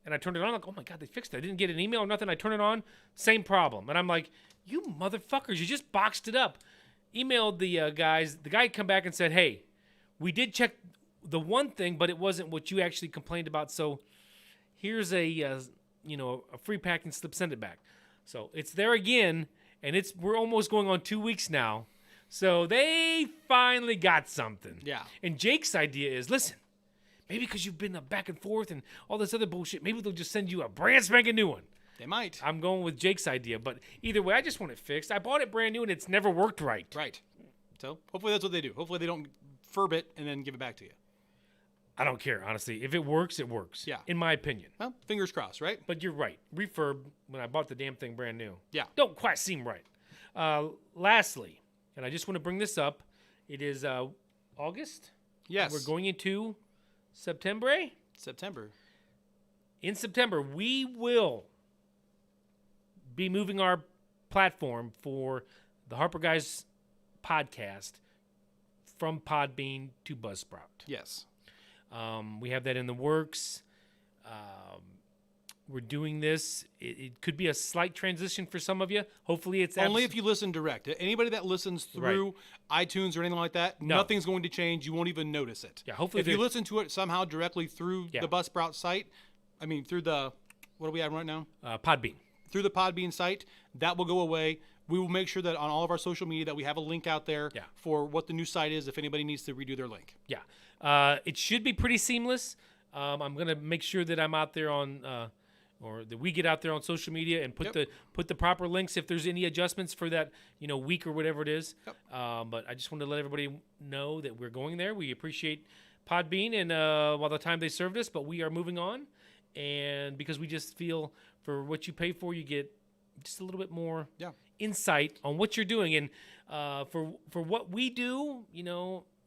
[SPEAKER 1] And I turned it on, like, oh my God, they fixed it. I didn't get an email or nothing. I turn it on, same problem. And I'm like, you motherfuckers, you just boxed it up. Emailed the guys. The guy come back and said, hey, we did check the one thing, but it wasn't what you actually complained about. So here's a free packing slip, send it back. So it's there again, and we're almost going on 2 weeks now. So they finally got something.
[SPEAKER 7] Yeah.
[SPEAKER 1] And Jake's idea is, listen, maybe because you've been back and forth and all this other bullshit, maybe they'll just send you a brand spanking new one.
[SPEAKER 7] they might.
[SPEAKER 1] I'm going with Jake's idea, but either way, I just want it fixed. I bought it brand new, and it's never worked right.
[SPEAKER 7] Right. So hopefully that's what they do. Hopefully they don't furb it and then give it back to you.
[SPEAKER 1] I don't care, honestly. If it works, it works.
[SPEAKER 7] Yeah.
[SPEAKER 1] In my opinion.
[SPEAKER 7] Well, fingers crossed, right?
[SPEAKER 1] But you're right. Refurb, when I bought the damn thing brand new.
[SPEAKER 7] Yeah.
[SPEAKER 1] Don't quite seem right. Lastly, and I just want to bring this up, it is August.
[SPEAKER 7] Yes.
[SPEAKER 1] We're going into September. Eh?
[SPEAKER 7] September.
[SPEAKER 1] In September, we will be moving our platform for the Harper Guys podcast from Podbean to Buzzsprout.
[SPEAKER 7] Yes.
[SPEAKER 1] We have that in the works. We're doing this. It could be a slight transition for some of you. Hopefully it's
[SPEAKER 7] Only if you listen direct. Anybody that listens through iTunes or anything like that,
[SPEAKER 1] No.
[SPEAKER 7] nothing's going to change. You won't even notice it.
[SPEAKER 1] Yeah, hopefully
[SPEAKER 7] if you
[SPEAKER 1] there-
[SPEAKER 7] listen to it somehow directly through
[SPEAKER 1] Yeah.
[SPEAKER 7] the Buzzsprout site, through the, what are we at right now?
[SPEAKER 1] Podbean.
[SPEAKER 7] Through the Podbean site, that will go away. We will make sure that on all of our social media that we have a link out there
[SPEAKER 1] Yeah.
[SPEAKER 7] for what the new site is if anybody needs to redo their link.
[SPEAKER 1] Yeah. It should be pretty seamless. I'm going to make sure that I'm out there on or that we get out there on social media and put the proper links if there's any adjustments for that week or whatever it is.
[SPEAKER 7] Yep.
[SPEAKER 1] But I just wanted to let everybody know that we're going there. We appreciate Podbean and while the time they served us, but we are moving on. And because we just feel for what you pay for, you get just a little bit more insight on what you're doing. And for what we do,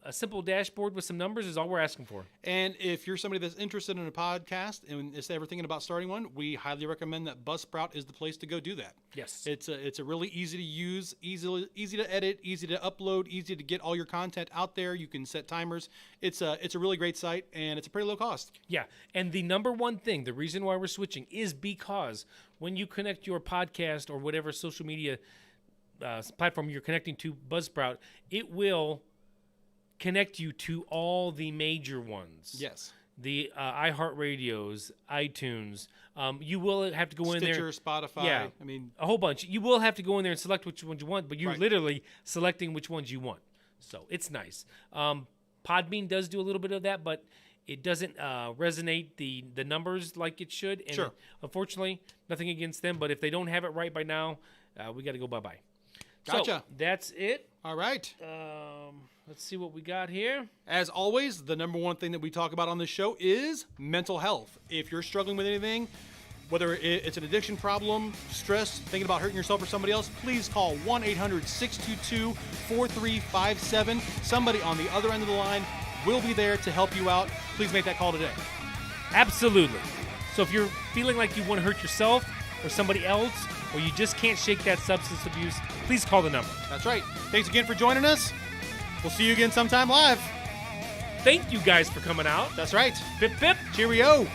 [SPEAKER 1] a simple dashboard with some numbers is all we're asking for.
[SPEAKER 7] And if you're somebody that's interested in a podcast and is ever thinking about starting one, we highly recommend that Buzzsprout is the place to go do that.
[SPEAKER 1] Yes.
[SPEAKER 7] It's a really easy to use, easy to edit, easy to upload, easy to get all your content out there. You can set timers. It's a really great site, and it's a pretty low cost.
[SPEAKER 1] Yeah, and the number one thing, the reason why we're switching is because when you connect your podcast or whatever social media platform you're connecting to Buzzsprout, it will connect you to all the major ones.
[SPEAKER 7] Yes.
[SPEAKER 1] The iHeartRadios, iTunes. You will have to go in there.
[SPEAKER 7] Stitcher, Spotify.
[SPEAKER 1] Yeah,
[SPEAKER 7] I mean,
[SPEAKER 1] a whole bunch. You will have to go in there and select which ones you want, but you're
[SPEAKER 7] Right.
[SPEAKER 1] literally selecting which ones you want. So it's nice. Podbean does do a little bit of that, but it doesn't resonate the numbers like it should. And
[SPEAKER 7] Sure.
[SPEAKER 1] Unfortunately, nothing against them, but if they don't have it right by now, we got to go bye-bye.
[SPEAKER 7] Gotcha.
[SPEAKER 1] So that's it.
[SPEAKER 7] all right.
[SPEAKER 1] Let's see what we got here.
[SPEAKER 7] As always, the number one thing that we talk about on this show is mental health. If you're struggling with anything, whether it's an addiction problem, stress, thinking about hurting yourself or somebody else, please call 1-800-622-4357. Somebody on the other end of the line will be there to help you out. Please make that call today.
[SPEAKER 1] Absolutely. So if you're feeling like you want to hurt yourself or somebody else, or you just can't shake that substance abuse, please call the number.
[SPEAKER 7] That's right. Thanks again for joining us. We'll see you again sometime live.
[SPEAKER 1] Thank you guys for coming out.
[SPEAKER 7] That's right.
[SPEAKER 1] Pip, pip.
[SPEAKER 7] Cheerio.